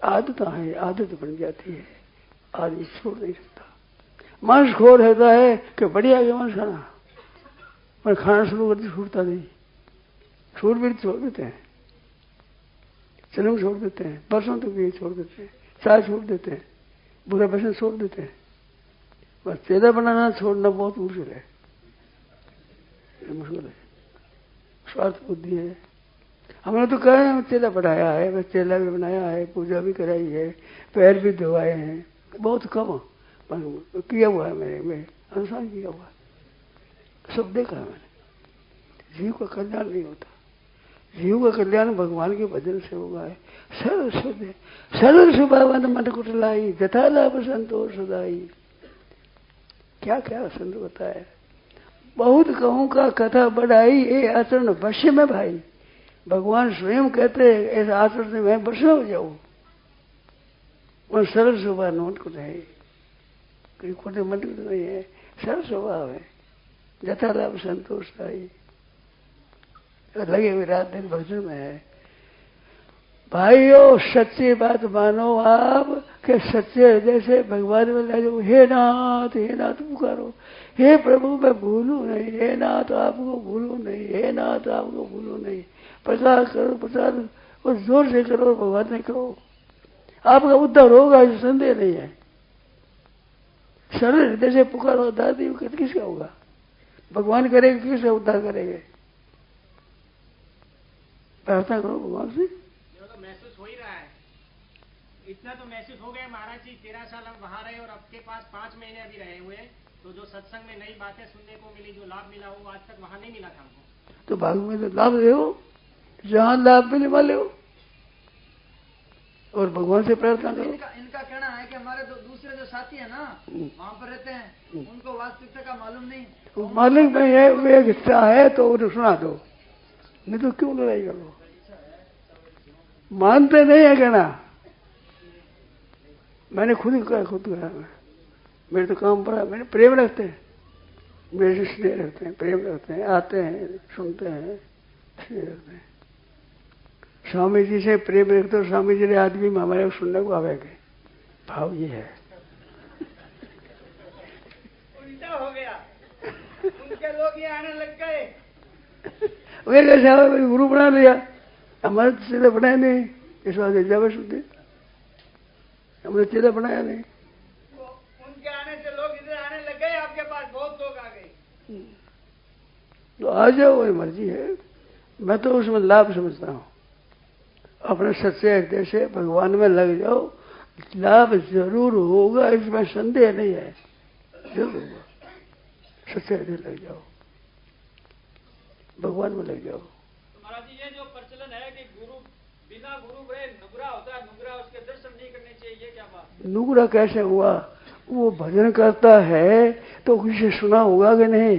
A: आदत है, आदत बन जाती है, आदमी छोड़ नहीं सकता। मांसखोर होता है कि बढ़िया के मांस खाना, पर खाना शुरू करते छूटता नहीं, छूट भी छोड़ देते हैं, चलम छोड़ देते हैं, बरसों तक भी छोड़ देते हैं, चाय छोड़ देते हैं, बुरा वचन छोड़ देते हैं। बस चेला बनाना छोड़ना बहुत मुश्किल है, मुश्किल है, स्वार्थ बुद्धि है। हमने तो कहा है चेला बढ़ाया है, बस चेला भी बनाया है, पूजा भी कराई है, पैर भी धोवाए हैं, बहुत कम किया हुआ है, मेरे अनुसार किया हुआ है, सब देखा है मैंने। जीव का कल्याण नहीं होता, जीव का कल्याण भगवान के भजन से होगा है। सरल स्वभाव मन कुटलाई, जथा लाभ संतोष सदाई। क्या क्या संत बताया। बहुत कहूं का कथा बढ़ाई, ये आचरण वश्य में भाई। भगवान स्वयं कहते हैं ऐसे आचरण से मैं वश हो जाऊं। और सरल स्वभाव नोट को है, कोई खोटे मन तो नहीं है, सरल स्वभाव है। जथा लाभ संतोष आई लगे हुए रात दिन भजन में है। भाइयों सच्ची बात मानो आप कि सच्चे हृदय से भगवान में लगे। हे नाथ पुकारो, हे प्रभु मैं भूलू नहीं, हे नाथ आपको भूलू नहीं, हे नाथ आपको भूलू नहीं। प्रचार करो, प्रचार और जोर से करो, भगवान ने कहो, आपका उद्धार होगा, इस संदेह नहीं है। सरल हृदय से पुकारो, दादी किसका होगा? भगवान करेंगे, किसका उद्धार करेंगे? प्रार्थना करो भगवान से।
B: तो महसूस हो ही रहा है, इतना तो महसूस हो गया महाराज जी। 13 साल हम वहां रहे और आपके पास 5 महीने अभी रहे हुए, तो जो सत्संग में नई बातें सुनने को मिली, जो लाभ मिला, वो आज तक वहां नहीं मिला था हमको।
A: तो भाग में तो लाभ ले हो, जहां लाभ मिले वाले हो, और भगवान से प्रार्थना करो।
C: इनका कहना है कि हमारे दूसरे जो साथी है ना वहाँ पर रहते हैं, उनको वास्तविकता का मालूम नहीं।
A: मालिक में है, वो एक हिस्सा है तो उन्हें सुना दो, नहीं तो क्यों लड़ाई करो? मानते नहीं है कहना। मैंने खुद कहा मेरे तो काम पड़ा, मैंने प्रेम रखते हैं, मेरे से स्नेह रखते हैं, प्रेम रखते हैं, आते हैं, सुनते हैं, स्नेह रखते हैं। स्वामी जी से प्रेम रखते हो, स्वामी जी ने आदमी में हमारे सुनने को आवेंगे। भाव ये है।
D: उल्टा हो गया, उनके लोग ये आने लग गए।
A: वे कैसे गुरु बना लिया, हमारे चेला बनाया नहीं, इस बात जावे शुद्ध हमने चेला बनाया नहीं।
D: उनके आने से लोग इधर आने लग गए, आपके पास बहुत लोग आ गए।
A: तो आ जाओ, वही मर्जी है। मैं तो उसमें लाभ समझता हूँ। अपने सच्चे हृदय से भगवान में लग जाओ, लाभ जरूर होगा, इसमें संदेह नहीं है, जरूर होगा। सच्चे हृदय लग जाओ, भगवान में लग जाओ।
D: महाराज जी ये जो प्रचलन है कि गुरु बिना गुरु गए नुगरा होता है, नुगरा उसके दर्शन नहीं करने चाहिए, ये क्या बात?
A: नुगरा कैसे हुआ? वो भजन करता है तो किसे सुना होगा कि नहीं?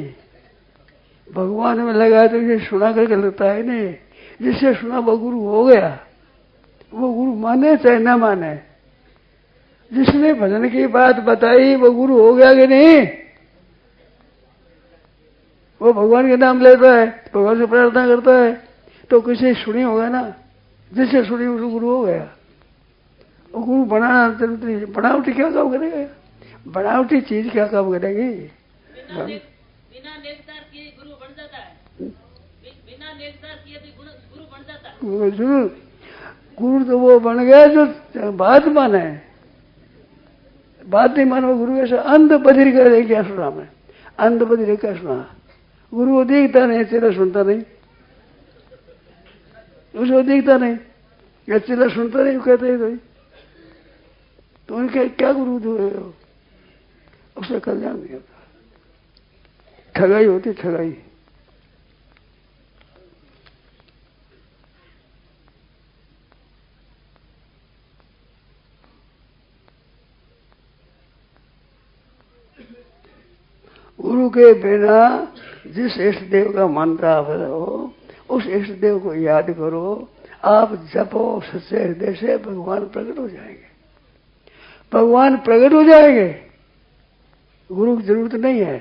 A: भगवान में लगा तो इसे सुना करके लगता है नहीं। जिससे सुना वो गुरु हो गया, वो गुरु माने चाहे ना माने। जिसने भजन की बात बताई वो गुरु हो गया कि नहीं? वो भगवान के नाम लेता है, भगवान से प्रार्थना करता है तो किसी सुनी होगा ना। जिससे सुनी उसको गुरु हो गया। वो गुरु बनावटी क्या काम करेगा? बनावटी चीज क्या काम करेगी?
E: बिना नेकदार किए गुरु बन जाता है, बिना नेकदार किए भी गुरु बन जाता है।
A: जरूर गुरु तो वो बन गया जो बात माने, बात नहीं मानो गुरु। ऐसा अंध बधिर का क्या सुना? मैं अंध बधिर क्या सुना? गुरु को देखता नहीं, चेला सुनता नहीं, उसको देखता नहीं, या चेला सुनता नहीं, कहते ही तो उनके क्या गुरु दो? उससे कल्याण नहीं होता, ठगाई होती, ठगाई। गुरु के बिना जिस इष्ट देव का मंत्र आप हो, उस इष्ट देव को याद करो, आप जपो सच्चे हृदय से, भगवान प्रकट हो जाएंगे। भगवान प्रकट हो जाएंगे, गुरु की जरूरत नहीं है।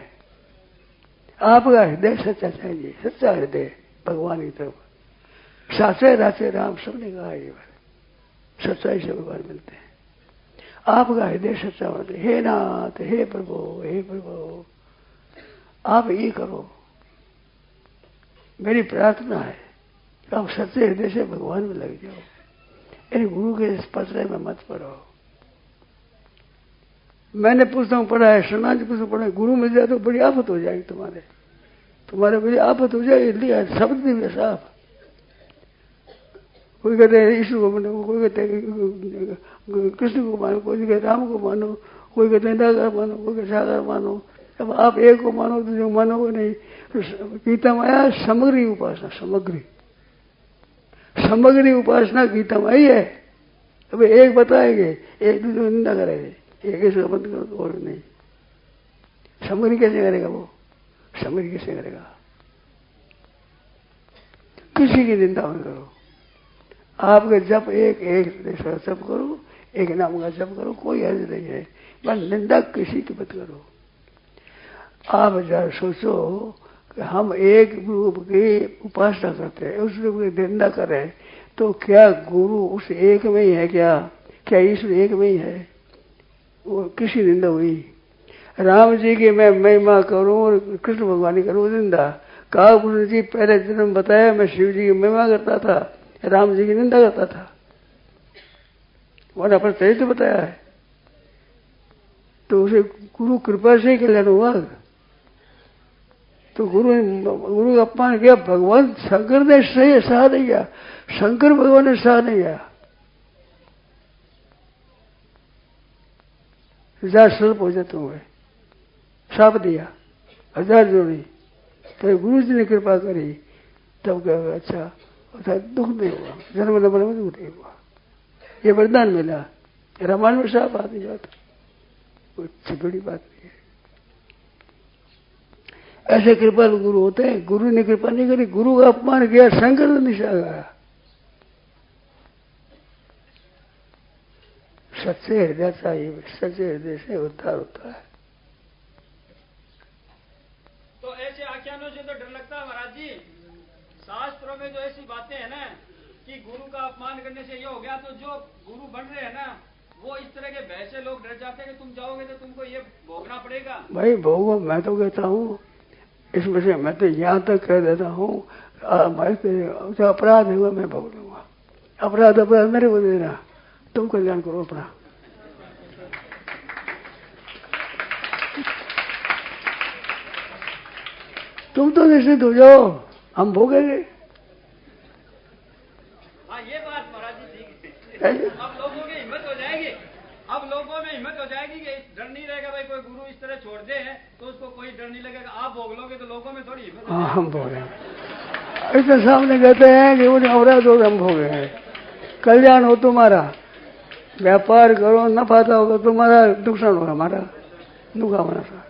A: आपका हृदय सच्चा चाहिए, सच्चा हृदय भगवान की तरफ। साचे राचे राम सबने कहा ये बात, सच्चाई से भगवान मिलते हैं। आपका हृदय सच्चा होता है। हे नाथ, हे प्रभु, हे प्रभु, आप ये करो, मेरी प्रार्थना है कि आप सच्चे हृदय से भगवान में लग जाओ। इन गुरु के इस पचड़े में मत पड़ो। मैंने पुस्तक पढ़ा है, समाज पुस्तक पढ़ा है, गुरु मिल जाए तो बड़ी आफत हो जाएगी तुम्हारे बड़ी आफत हो जाएगी। इसलिए शब्द भी है साफ। कोई कहते हैं ईश्वर को मानो, कोई कहते हैं कृष्ण को मानो, कोई कहते राम को मानो, कोई कहते नागर मानो, कोई कहते सागर मानो। अब आप एक को मानो तो जो मानोगे नहीं। गीता में आया समग्री उपासना, समग्री उपासना गीता में आई है। अब एक बताएंगे, एक दूसरे को निंदा करेंगे, एक इसका बंद करो और नहीं। समझ कैसे करेगा वो? समझ कैसे करेगा? किसी की निंदा मत करो। आपके जप एक जप करो, एक नाम का जप करो, कोई हर्ज नहीं है, बस निंदा किसी की मत करो। आप जरा सोचो कि हम एक रूप की उपासना करते हैं, उस रूप की निंदा करें, तो क्या गुरु उस एक में ही है? क्या ईश्वर एक में ही है? वो किसी निंदा हुई? राम जी की मैं महिमा करूं और कृष्ण भगवान की करूं निंदा। कहा गुरु जी पहले जन्म बताया मैं शिव जी की महिमा करता था, राम जी की निंदा करता था, वरना पर चरित्र बताया है, तो उसे गुरु कृपा से ही कल्याण हुआ। तो गुरु का अपमान किया, भगवान शंकर ने सही साथ नहीं गया, शंकर भगवान ने साथ नहीं गया। 1000 सर्प हो जाते हुए साप दिया, 1000 जोड़ी, तो गुरु जी ने कृपा करी, तब क्या अच्छा दुख नहीं हुआ, जन्म में दुख नहीं हुआ, ये वरदान मिला। रामायण में साफ आती बात, कोई बड़ी बात नहीं है। ऐसे कृपालु गुरु होते हैं। गुरु ने कृपा नहीं करी, गुरु का अपमान किया, शंकर ने निशा गाया। सच्चे हृदय चाहिए, सच्चे हृदय से उद्धार होता है।
D: तो ऐसे आख्यानों से तो डर लगता है महाराज जी। शास्त्रों में जो ऐसी बातें हैं ना कि गुरु का अपमान करने से ये हो गया, तो जो गुरु बन रहे हैं ना वो इस तरह के भय से लोग डर जाते हैं कि तुम जाओगे तो तुमको ये भोगना पड़ेगा।
A: भाई भोगो, मैं तो कहता हूँ इसमें से, मैं तो यहाँ तक कह देता हूँ, जो अपराध है मैं भोग लूंगा। अपराध मेरे को देना, तुम कल्याण करो अपना। तुम तो निश्चित हो जाओ, हम भोगेंगे।
D: हाँ ये बात महाराज जी ठीक है। अब लोगों की हिम्मत हो जाएगी, अब लोगों में हिम्मत हो जाएगी कि डर नहीं रहेगा भाई, कोई गुरु इस तरह छोड़ दे तो उसको कोई डर नहीं लगेगा। आप भोग लोगे तो लोगों में थोड़ी हिम्मत।
A: हाँ हम भोगेंगे। ऐसे सामने कहते हैं कि उन्हें अपराध हो हम भोगेंगे, कल्याण हो तुम्हारा, व्यापार करो नफा होगा तुम्हारा, नुकसान होगा हमारा, नुकसान होना।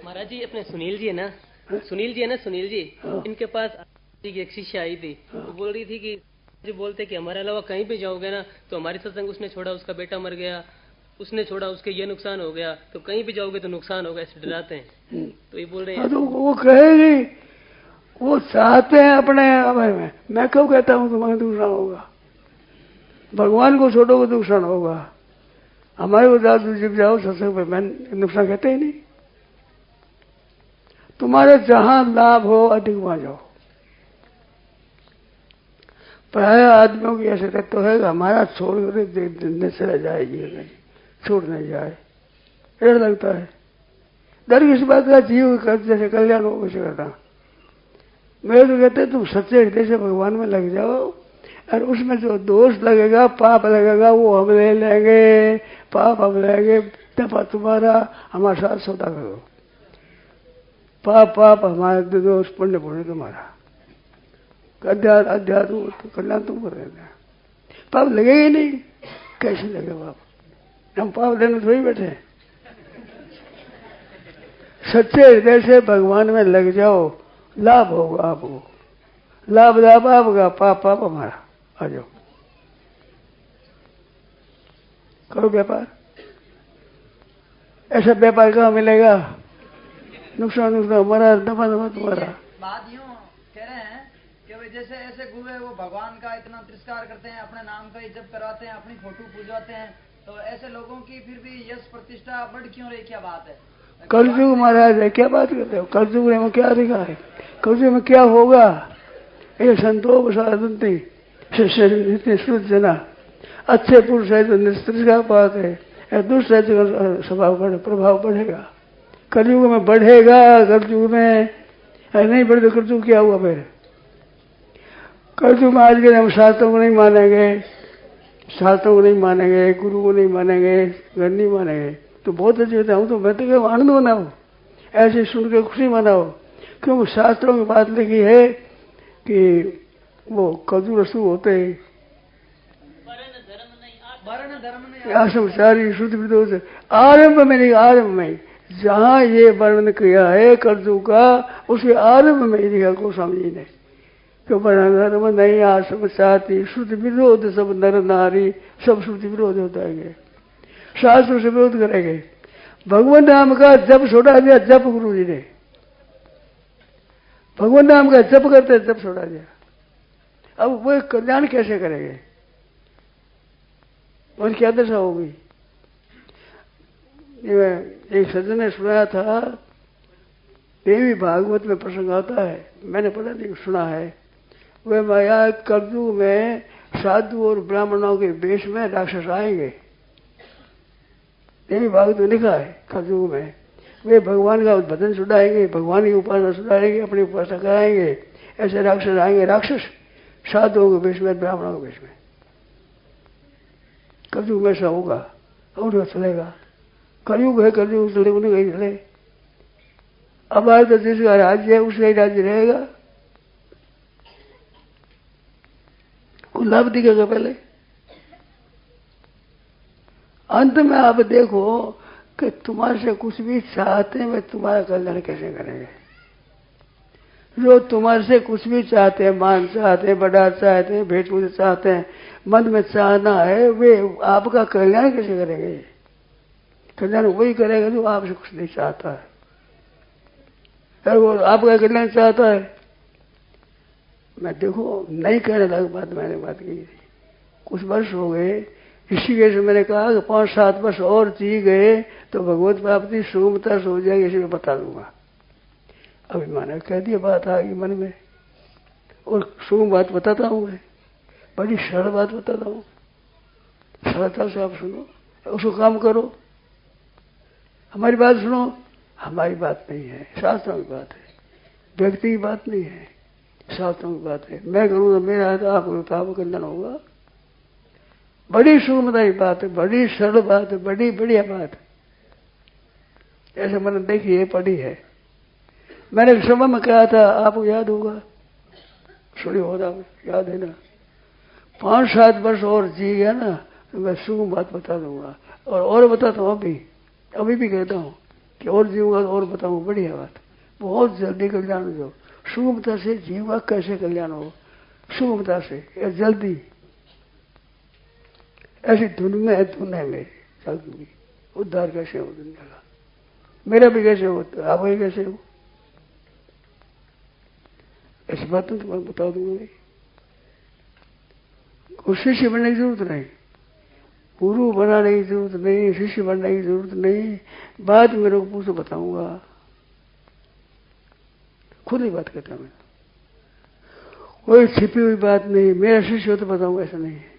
F: महाराज जी अपने सुनील जी है ना, सुनील जी, इनके पास की एक शिष्य आई थी, वो बोल रही थी कि जो बोलते कि हमारे अलावा कहीं पे जाओगे ना तो हमारी सत्संग उसने छोड़ा, उसका बेटा मर गया, उसने छोड़ा, उसके ये नुकसान हो गया, तो कहीं भी जाओगे तो नुकसान होगा, ऐसे डराते हैं। तो ये बोल रहे हैं।
A: तो वो कहेगी, वो चाहते हैं अपने में। मैं क्यों कहता हूँ तुम्हारा नुकसान होगा? भगवान को छोड़ोगे तो नुकसान होगा। हमारे को जब जाओ सत्संग पे, मैं नुकसान कहते ही नहीं। तुम्हारे जहां लाभ हो अधिक वहां जाओ। प्राय आदमियों की ऐसे तत्व है कि हमारा छोड़ कर चला जाएगी, नहीं छोड़ नहीं जाए, डर लगता है। डर किस बात का? जीव जैसे कल्याण हो वैसे करता। मेरे तो कहते तुम सच्चे हृदय से भगवान में लग जाओ, और उसमें जो दोष लगेगा, पाप लगेगा, वो हम ले लेंगे, पाप हम लेंगे, दफा तुम्हारा हमारे साथ सौदा करो। पाप हमारे दोष, पुण्य तुम्हारा, अध्यात्म तो कल्याण तुम कर देना। पाप लगेगा ही नहीं, कैसे लगे पाप? हम पाप लेने थोड़ी बैठे। सच्चे हृदय से भगवान में लग जाओ, लाभ होगा आपको, लाभ आपका, पाप हमारा। आ जाओ, करो व्यापार। ऐसा व्यापार कहाँ मिलेगा? नुकसान हमारा, दफा तुम्हारा।
C: बात यूं कह रहे हैं कि भाई जैसे ऐसे गुरु है वो भगवान का इतना तिरस्कार करते हैं, अपने नाम का ही जप करवाते हैं, अपनी फोटो पूजवाते हैं, तो ऐसे लोगों की फिर भी यश प्रतिष्ठा बढ़ क्यों रही? क्या बात है?
A: कलयुग महाराज है, क्या बात करते हो? कलयुग में क्या लिखा है? कलयुग में क्या होगा? ये संतोष साधनती जना, अच्छे पुरुष है तो निस्तर का बात है, दुष्ट है तो स्वभाव प्रभाव बढ़ेगा। कलयुग में बढ़ेगा, कलयुग में नहीं बढ़े तो कलयुग क्या हुआ? फिर कलयुग में आज के हम शास्त्रों को नहीं मानेंगे, शास्त्रों को नहीं मानेंगे, गुरु को नहीं मानेंगे, घर नहीं मानेंगे, तो बहुत अच्छी होता है। तो मैं तो कहूँ आनंद मनाओ, ऐसे सुन के खुशी मनाओ, क्योंकि शास्त्रों की बात लिखी है कि वो कलयुग शुरू होते ही
E: धर्म नहीं, आप
C: वर्ण धर्म ने
A: आश्रम सारी शुद्ध विरोध आरंभ में नहीं, आरंभ में जहाँ ये वर्णन किया है कर्जू का, उसके आरंभ में ही लिखा गोस्वामी जी ने कि वर्ण धर्म नहीं, आश्रम साथी शुद्ध विरोध, सब नर नारी सब शुद्ध विरोध होता है, शास्त्र से विरोध करेंगे। भगवान नाम का जप छोड़ा दिया, जप गुरु जी ने भगवान नाम का जप करते जप छोड़ा दिया। अब वो कल्याण कैसे करेंगे, उनकी क्या दशा होगी। एक सज्जन ने सुनाया था, देवी भागवत में प्रसंग आता है, मैंने पता नहीं सुना है, वह माया कलयुग में साधु और ब्राह्मणों के वेश में राक्षस आएंगे। देवी भागवत में लिखा है कलयुग में वे भगवान का भजन सुनाएंगे, भगवान की उपासना सुनाएंगे, अपनी उपासना कराएंगे। ऐसे राक्षस आएंगे, राक्षस साधुओं के वेश में, ब्राह्मणों के वेश में। कलयुग में ऐसा होगा और चलेगा। कलयुग है, कलयुग चले उन्हें कहीं चले। अब आज तो जिसका राज्य है उसका ही राज्य रहेगा, वो लाभ दिखेगा पहले। अंत में आप देखो कि तुम्हारे से कुछ भी चाहते हैं, वे तुम्हारा कल्याण कैसे करेंगे। जो तुम्हारे से कुछ भी चाहते हैं, मान चाहते हैं, बड़ा चाहते हैं, भेंट पूजा चाहते हैं, मन में चाहना है, वे आपका कल्याण कैसे करेंगे। कल्याण वही करेगा जो आपसे कुछ नहीं चाहता है। अगर वो आपका कल्याण चाहता है, मैं देखो नहीं कहने लगा बात, मैंने बात की थी, कुछ वर्ष हो गए, ऋषिकेश मैंने कहा कि 5-7 वर्ष और जी गए तो भगवत प्राप्ति सुगमता से हो जाएगी, इसे मैं बता दूंगा। अभी मैंने कह दिया, बात आ गई मन में, और सुगम बात बताता हूँ मैं, बड़ी सरल बात बताता हूँ, सरलता से आप सुनो, उसको काम करो। हमारी बात सुनो, हमारी बात नहीं है, शास्त्रों की बात है, व्यक्ति की बात नहीं है, शास्त्रों की बात है। मैं करूँ तो मेरा है, तो आप करो तो आपको कल्याण होगा। बड़ी सुगमता की बात है, बड़ी सरल बात है, बड़ी बढ़िया बात है। ऐसे मैंने देखी है, पढ़ी है। मैंने एक समय में कहा था, आपको याद होगा, सुनी होगा, याद है ना, 5-7 वर्ष और जी गया ना तो मैं सुगम बात बता दूंगा। और बताता हूँ, अभी भी कहता हूँ कि और जीऊंगा तो और बताऊंगा, बढ़िया बात, बहुत जल्दी कल्याण हो। जाओ सुगमता से जीवा, कैसे कल्याण हो सुगमता से, जल्दी। ऐसी धुन में है, धुन है मेरी चलती, उद्धार कैसे हो दुनिया का, मेरा भी कैसे हो, आप भी कैसे हो, ऐसी बात तो मैं बता दूंगा। कोई शिष्य बनने की जरूरत नहीं, गुरु बनाने की जरूरत नहीं, शिष्य बनने की जरूरत नहीं। बात मेरे को पूछो, बताऊंगा, खुद ही बात करता मैं, कोई छिपी हुई बात नहीं। मेरा शिष्य हो तो बताऊंगा, ऐसा नहीं है।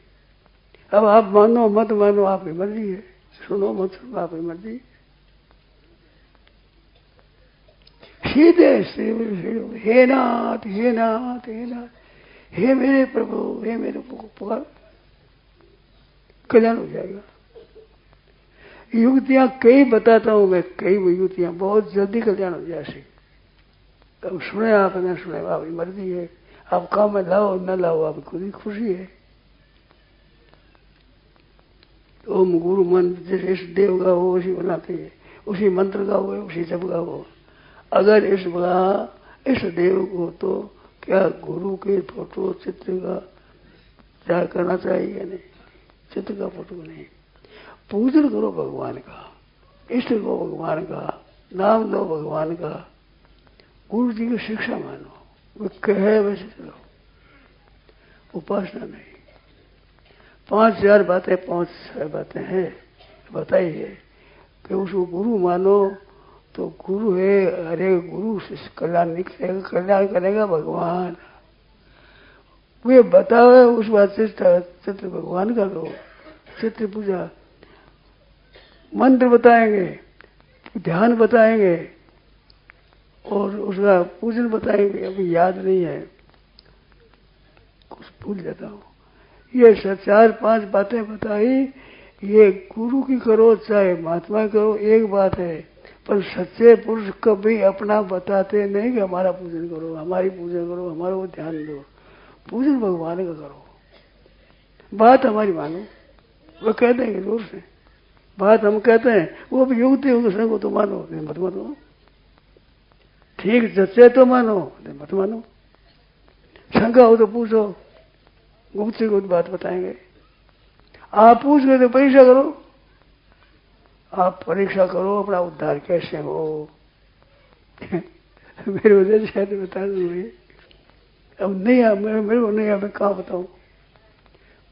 A: अब आप मानो मत मानो, आपकी मर्जी है, सुनो मत सुनो, आपकी मर्जी। सीधे हे नाथ, हे नाथ, हे नाथ, हे मेरे प्रभु, हे मेरे पुकार, कल्याण हो जाएगा। युक्तियां कई बताता हूं मैं, कई युक्तियां, बहुत जल्दी कल्याण हो जाए। अब सुने आप न सुने, आपकी मर्जी है, आप काम में लाओ न लाओ, आपकी खुद ही खुशी है। ओम गुरु मंत्र जैसे इस देव का हो उसी बनाते हैं, उसी मंत्र का हो उसी जप का हो। अगर इस देव को तो क्या गुरु के फोटो चित्र का क्या करना चाहिए, नहीं, चित्र का फोटो नहीं। पूजन करो भगवान का, इष्ट को भगवान का, नाम लो भगवान का, गुरु जी की शिक्षा मानो, वो कहे वैसे चलो, उपासना नहीं। 5000 बातें 5-6 बातें हैं बताइए कि उसको गुरु मानो तो गुरु है, अरे गुरु से कल्याण नहीं करेगा, कल्याण करेगा भगवान। वे बताओ उस बात से चित्र भगवान का लो, चित्र पूजा, मंत्र बताएंगे, ध्यान बताएंगे और उसका पूजन बताएंगे। अभी याद नहीं है, कुछ भूल जाता हूँ। ये 4-5 बातें बताई, ये गुरु की करो चाहे महात्मा करो, एक बात है। पर सच्चे पुरुष कभी अपना बताते नहीं कि हमारा पूजन करो, हमारी पूजन करो, हमारा वो ध्यान दो। पूजन भगवान का करो, बात हमारी मानो, वो कहते हैं कि जोर से बात हम कहते हैं, वो भी युक्ति हो संग को तो मानो, मत मानो। ठीक जचे तो मानो, मत मानो। शंका हो तो पूछो, गुप्त से गुप्त बात बताएंगे। आप पूछ गए तो परीक्षा करो, आप परीक्षा करो अपना उद्धार कैसे हो। मेरे वजह से तो बता दूंगी, अब नहीं है मेरे को नहीं है, मैं कहाँ बताऊं,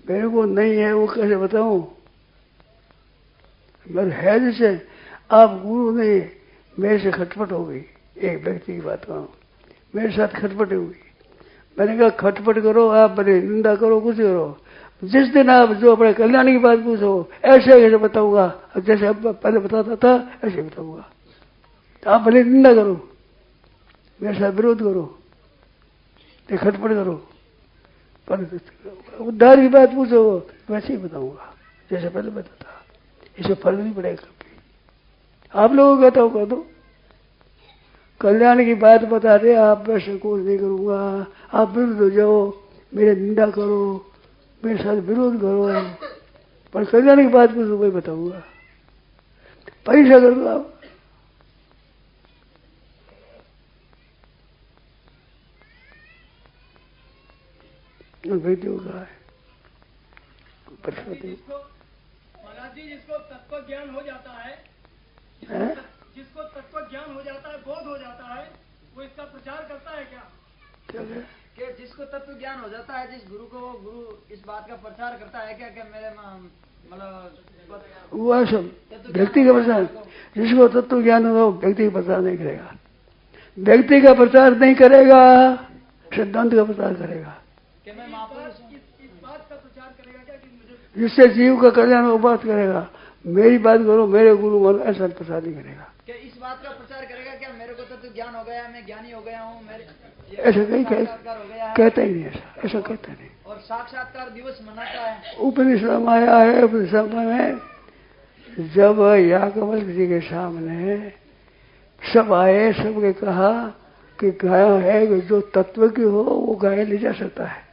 A: मेरे को नहीं है वो कैसे बताऊं। मेरे है जैसे आप गुरु नहीं, मेरे से खटपट हो गई। एक व्यक्ति की बात करो, मेरे साथ खटपट हुई। मैंने कहा खटपट करो, आप मेरी निंदा करो, कुछ करो, जिस दिन आप जो अपने कल्याण की बात पूछो ऐसे कैसे बताऊंगा, जैसे अब पहले बताता था ऐसे बताऊंगा। आप भले निंदा करो, मेरे साथ विरोध करो, खटपट करो, पर उद्धार की बात पूछो वैसे ही बताऊंगा जैसे पहले बताता। इसे फर्क नहीं पड़ेगा कभी। आप लोगों को कहता हूँ कह दो, कल्याण की बात बता रहे, आप मैं संकोच नहीं करूंगा। आप विरुद्ध हो जाओ, मेरे निंदा करो, मेरे साथ विरोध करो, पर कल्याण की बात पूछो वही बताऊंगा। परीक्षा कर दो आप। व्यक्ति होगा
D: महाराज जी, जिसको तत्व ज्ञान हो जाता है, जिसको तत्व ज्ञान हो जाता है, बोध हो जाता है, वो इसका प्रचार करता है क्या?
A: क्या है?
C: कि जिसको तत्व ज्ञान हो जाता है, जिस गुरु को, गुरु इस बात का प्रचार करता है क्या कि मेरे मतलब
A: वह सब व्यक्ति का प्रचार, जिसको तत्व ज्ञान हो व्यक्ति का प्रचार नहीं करेगा। व्यक्ति का प्रचार नहीं करेगा, सिद्धांत का प्रचार करेगा।
C: कि मैं महापुरुष हूं,
D: इस बात का प्रचार करेगा क्या कि मुझे,
A: जिससे जीव का कल्याण वो बात करेगा। मेरी बात करो, मेरे गुरु मानो, ऐसा प्रचार नहीं करेगा।
C: कि इस बात का प्रचार करेगा क्या मेरे को तत्व ज्ञान हो गया, मैं ज्ञानी हो गया हूँ, मेरे
A: ऐसा कहीं कहता ही नहीं, ऐसा कहता नहीं।
C: और साक्षात्कार दिवस मनाता है।
A: उपनिषद में आया है, उपनिषद में जब याज्ञवल्क्य जी के सामने सब आए, सबके कहा कि गाय है कि जो तत्व की हो वो गाय ले जा सकता है।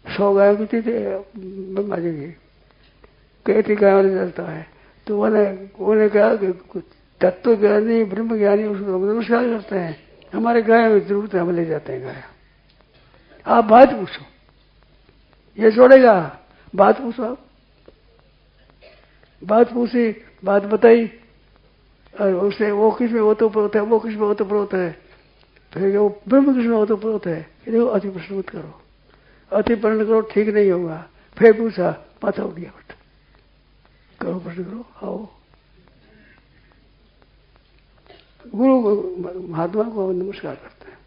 A: 100 गाय की थी ब्रह्मा जी की, कहती गाय ले जाता है। तो उन्होंने कहा कि तत्व ज्ञानी ब्रह्म ज्ञानी उसको नमस्कार करते हैं, हमारे गाय में जरूरत है, हम ले जाते हैं गाय। आप बात पूछो, ये छोड़ेगा? बात पूछो आप। बात पूछी, बात बताई, और उससे वो किस में वो तो प्रोत है, वो किस में वो तो प्रोत है, फिर वो ब्रह्म किस में वो तो प्रोत है। देखो अति प्रश्न मत करो, अति प्रश्न करो ठीक नहीं होगा। फिर पूछा, माथा उठ गया, बट करो प्रश्न करो, आओ। गुरु को, महात्मा को नमस्कार करते हैं।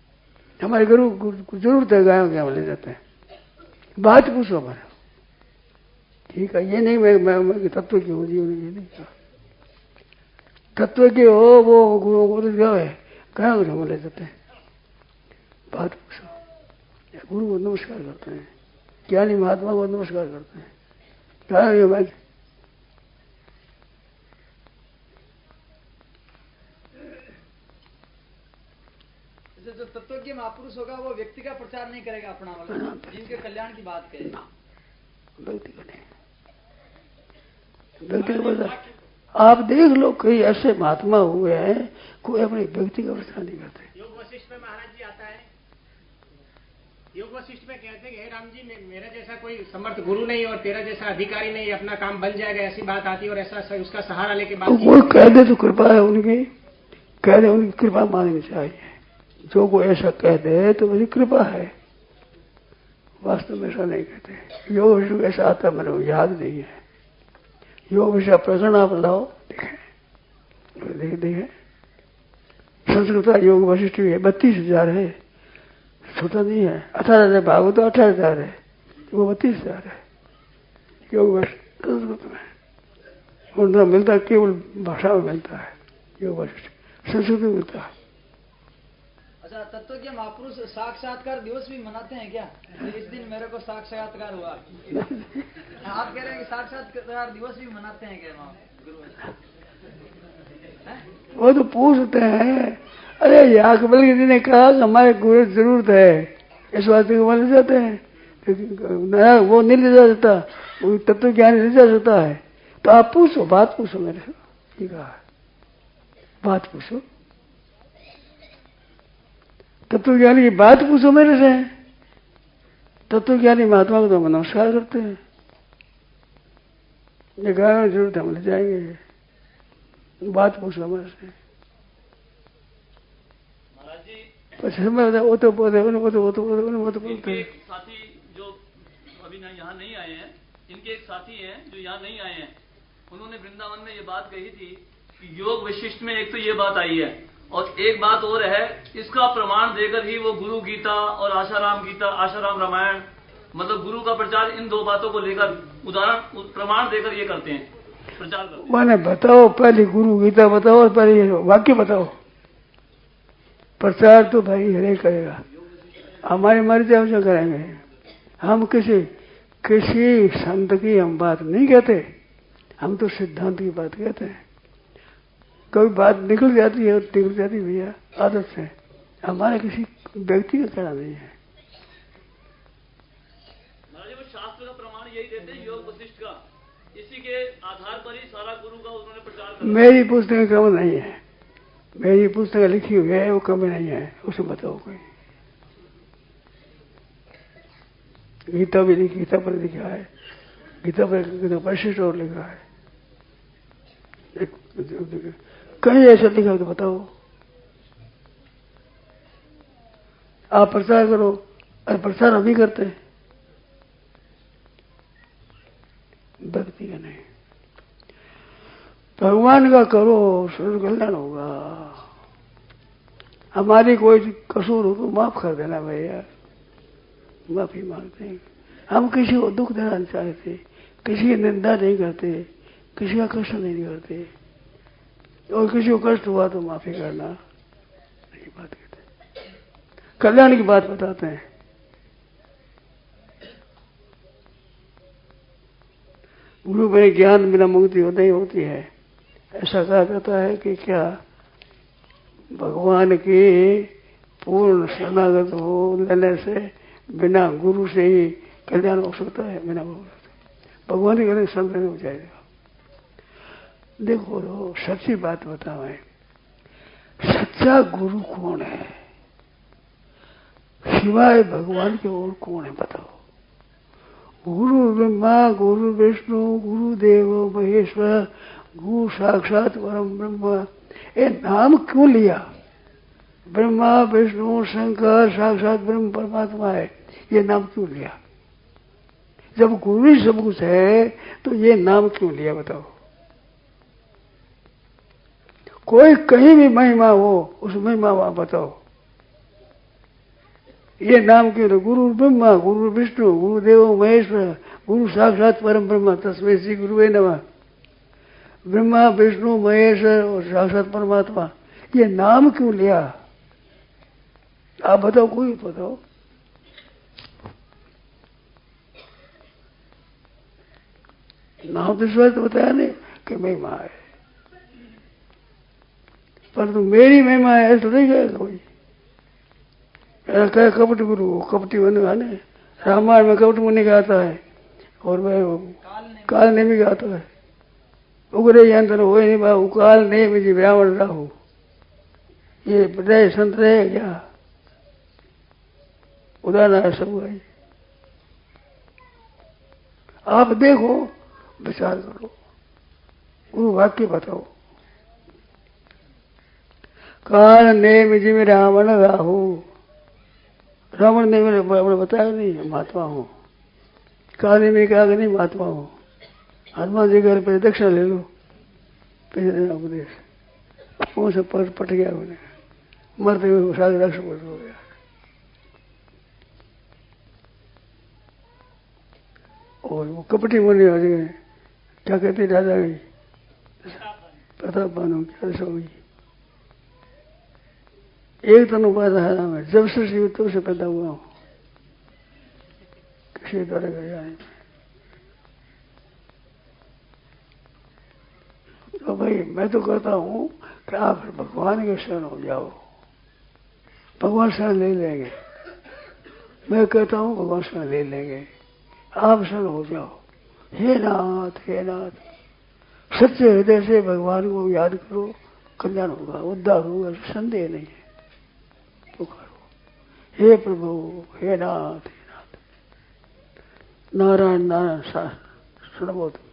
A: हमारे गुरु को जरूरत है, गायों के हम ले जाते हैं। बात पूछो हमारा, ठीक है। ये नहीं मैं तत्व की हूँ, जीवन ये नहीं कहा। तत्व के हो वो गुरु को गायों के हम ले जाते हैं। बात पूछो, गुरु को नमस्कार करते हैं, ज्ञानी महात्मा को नमस्कार करते हैं। गायों
C: जो तत्वज्ञ महापुरुष होगा वो व्यक्ति का प्रचार नहीं करेगा अपना वाला, जिनके कल्याण की बात करेगा।
A: व्यक्ति को नहीं, व्यक्ति का प्रचार। आप देख लो, कई ऐसे महात्मा हुए हैं कोई अपने व्यक्ति का प्रचार नहीं करते।
B: योग वशिष्ठ में महाराज जी आता है, योग वशिष्ठ में कहते हैं, हे राम जी, मेरा जैसा कोई समर्थ गुरु नहीं और तेरा जैसा अधिकारी नहीं, अपना काम बन जाएगा, ऐसी बात आती है और ऐसा उसका सहारा लेके बात।
A: वो कह दे तो कृपा है उनकी, कह दे उनकी कृपा माननी चाहिए। जो कोई ऐसा कह दे तो मेरी कृपा है, वास्तव में ऐसा नहीं कहते। योग वशिष्ठ ऐसा आता मेरे को याद नहीं है। योग वशिष्ठ प्रकरण आप लाओ, देखें संस्कृत योग वशिष्ठ भी है, 32,000 है, छोटा नहीं है। 18,000 भागवत तो 18,000 है, वो 32,000 है योग वशिष्ठ संस्कृत में। उनका मिलता केवल भाषा में मिलता है, योग वशिष्ठ संस्कृत में मिलता है।
C: अच्छा, तत्व के महापुरुष साक्षात्कार दिवस भी मनाते हैं क्या? इस दिन मेरे को साक्षात्कार हुआ। आप कह रहे हैं कि साक्षात्कार दिवस भी मनाते हैं क्या गुरु?
A: वो तो पूछते हैं, अरे याज्ञवल्क्य जी ने कहा कि हमारे गुरु जरूरत है, इस बात को मान जाते हैं। नया वो नहीं ले जा सकता, वो तत्व ज्ञान ले जा सकता है। तो आप पूछो, बात पूछो मेरे से, ठीक है, बात पूछो, तत्वज्ञानी की बात पूछो मेरे से। तत्वज्ञानी महात्मा को तो हम नमस्कार करते हैं, ये गाँव में जरूरत हम ले जाएंगे, बात पूछो हमारे से।
G: महाराज जी
A: वो तो बोलते
G: एक साथी जो अभी यहाँ नहीं आए हैं, इनके एक साथी हैं जो यहाँ नहीं आए हैं, उन्होंने वृंदावन में ये बात कही थी कि योग विशिष्ट में एक तो ये बात आई है, और एक बात और है, इसका प्रमाण देकर ही वो गुरु गीता और आशाराम गीता, आशाराम रामायण, मतलब गुरु का प्रचार इन दो बातों को लेकर उदाहरण प्रमाण देकर ये करते हैं, प्रचार करते हैं।
A: मैंने बताओ, पहले गुरु गीता बताओ, पहले वाक्य बताओ। प्रचार तो भाई हरे करेगा, हमारी मर्जी हम जो करेंगे। हम किसी संत की हम बात नहीं कहते, हम तो सिद्धांत की बात कहते हैं। कभी बात निकल जाती है, निकल जाती भैया, आदत से। हमारा किसी व्यक्ति का कहना नहीं है।
G: महाराज वो शास्त्र का प्रमाण यही देते हैं, योग वशिष्ठ का, इसी के आधार पर ही सारा गुरु का उन्होंने प्रचार किया।
A: मेरी पुस्तक कम नहीं है, मेरी पुस्तक लिखी हुई है, वो कम नहीं है, उसे बताओ कोई। गीता भी लिखी, गीता पर लिखा है, गीता पर वशिष्ठ और लिखा है, कहीं ऐसा लिखा तो बताओ। आप प्रचार करो, और प्रचार हम ही करते हैं, भक्ति का नहीं। भगवान का करो, सर्व कल्याण होगा। हमारी कोई कसूर हो तो माफ कर देना भैया, माफी मांगते हैं। हम किसी को दुख देना नहीं चाहते, किसी की निंदा नहीं करते, किसी का कष्ट नहीं करते, और किसी को कष्ट हुआ तो माफी करना नहीं बात कहते, कल्याण की बात बताते हैं। गुरु में ज्ञान बिना मुक्ति होती ही होती है, ऐसा कहा जाता है कि क्या भगवान की पूर्ण शरणागत हो लेने से बिना गुरु से ही कल्याण हो सकता है, बिना गुरु से भगवान के गले संत नहीं हो जाएगा। देखो रो, सच्ची बात बताओ, सच्चा गुरु कौन है सिवाय भगवान के और कौन है बताओ? गुरु ब्रह्मा, गुरु विष्णु, गुरु देव महेश्वर, गुरु साक्षात परम ब्रह्म। ये नाम क्यों लिया? ब्रह्मा विष्णु शंकर साक्षात ब्रह्म परमात्मा है, ये नाम क्यों लिया? जब गुरु ही सब कुछ है तो ये नाम क्यों लिया बताओ? कोई कहीं भी महिमा हो, उस महिमा वहां बताओ, ये नाम क्यों? गुरु ब्रह्मा, गुरु विष्णु, गुरु देव महेश्वर, गुरु साक्षात परम ब्रह्म, तस्मै श्री गुरुवे नमः। ब्रह्मा विष्णु महेश्वर और साक्षात परमात्मा, ये नाम क्यों लिया? आप बताओ, कोई बताओ। नाम तो इस बात बताया नहीं कि महिमा है, परंतु मेरी महिमा है ऐसा नहीं कहेगा कोई। कहे कपट गुरु, कपटी बने गाने, रामायण में कपट मुनि का आता है, और वह काल नेमी का आता है। उगरे यंत्र हो नहीं बाबू, काल नेमी जी ब्राह्मण राहु, ये बताए संत रहे क्या? उदाहरण है सब भाई, आप देखो, विचार करो, गुरु वाक्य बताओ। काल नेम जी में रावण राहु, रावण ने मेरे बताया नहीं महात्मा हूं, काले में कहा नहीं महात्मा हूं। हनुमान जी घर पे दक्षिणा ले लो, पैसे देना उपदेश, वो सब पट गया, उन्हें मरते हुए सारे राष्ट्र हो गया। और वो कपटी मुनि हो गए, क्या कहते राजा की प्रताप बानो क्या सो गई। एक तनु पैदा है मैं, जब से जीव तब से पैदा हुआ हूं, किसी द्वारा गया नहीं। तो भाई मैं तो कहता हूं कि आप भगवान के शरण हो जाओ, भगवान शरण ले लेंगे। मैं कहता हूँ भगवान संग ले लेंगे, आप संग हो जाओ। हे नाथ, हे नाथ, सच्चे हृदय से भगवान को याद करो, कल्याण होगा, उद्धार होगा, संदेह नहीं है। पुकारो हे प्रभु, हे नाथ, हे नाथ। नारायण नारायण सुनो तुम।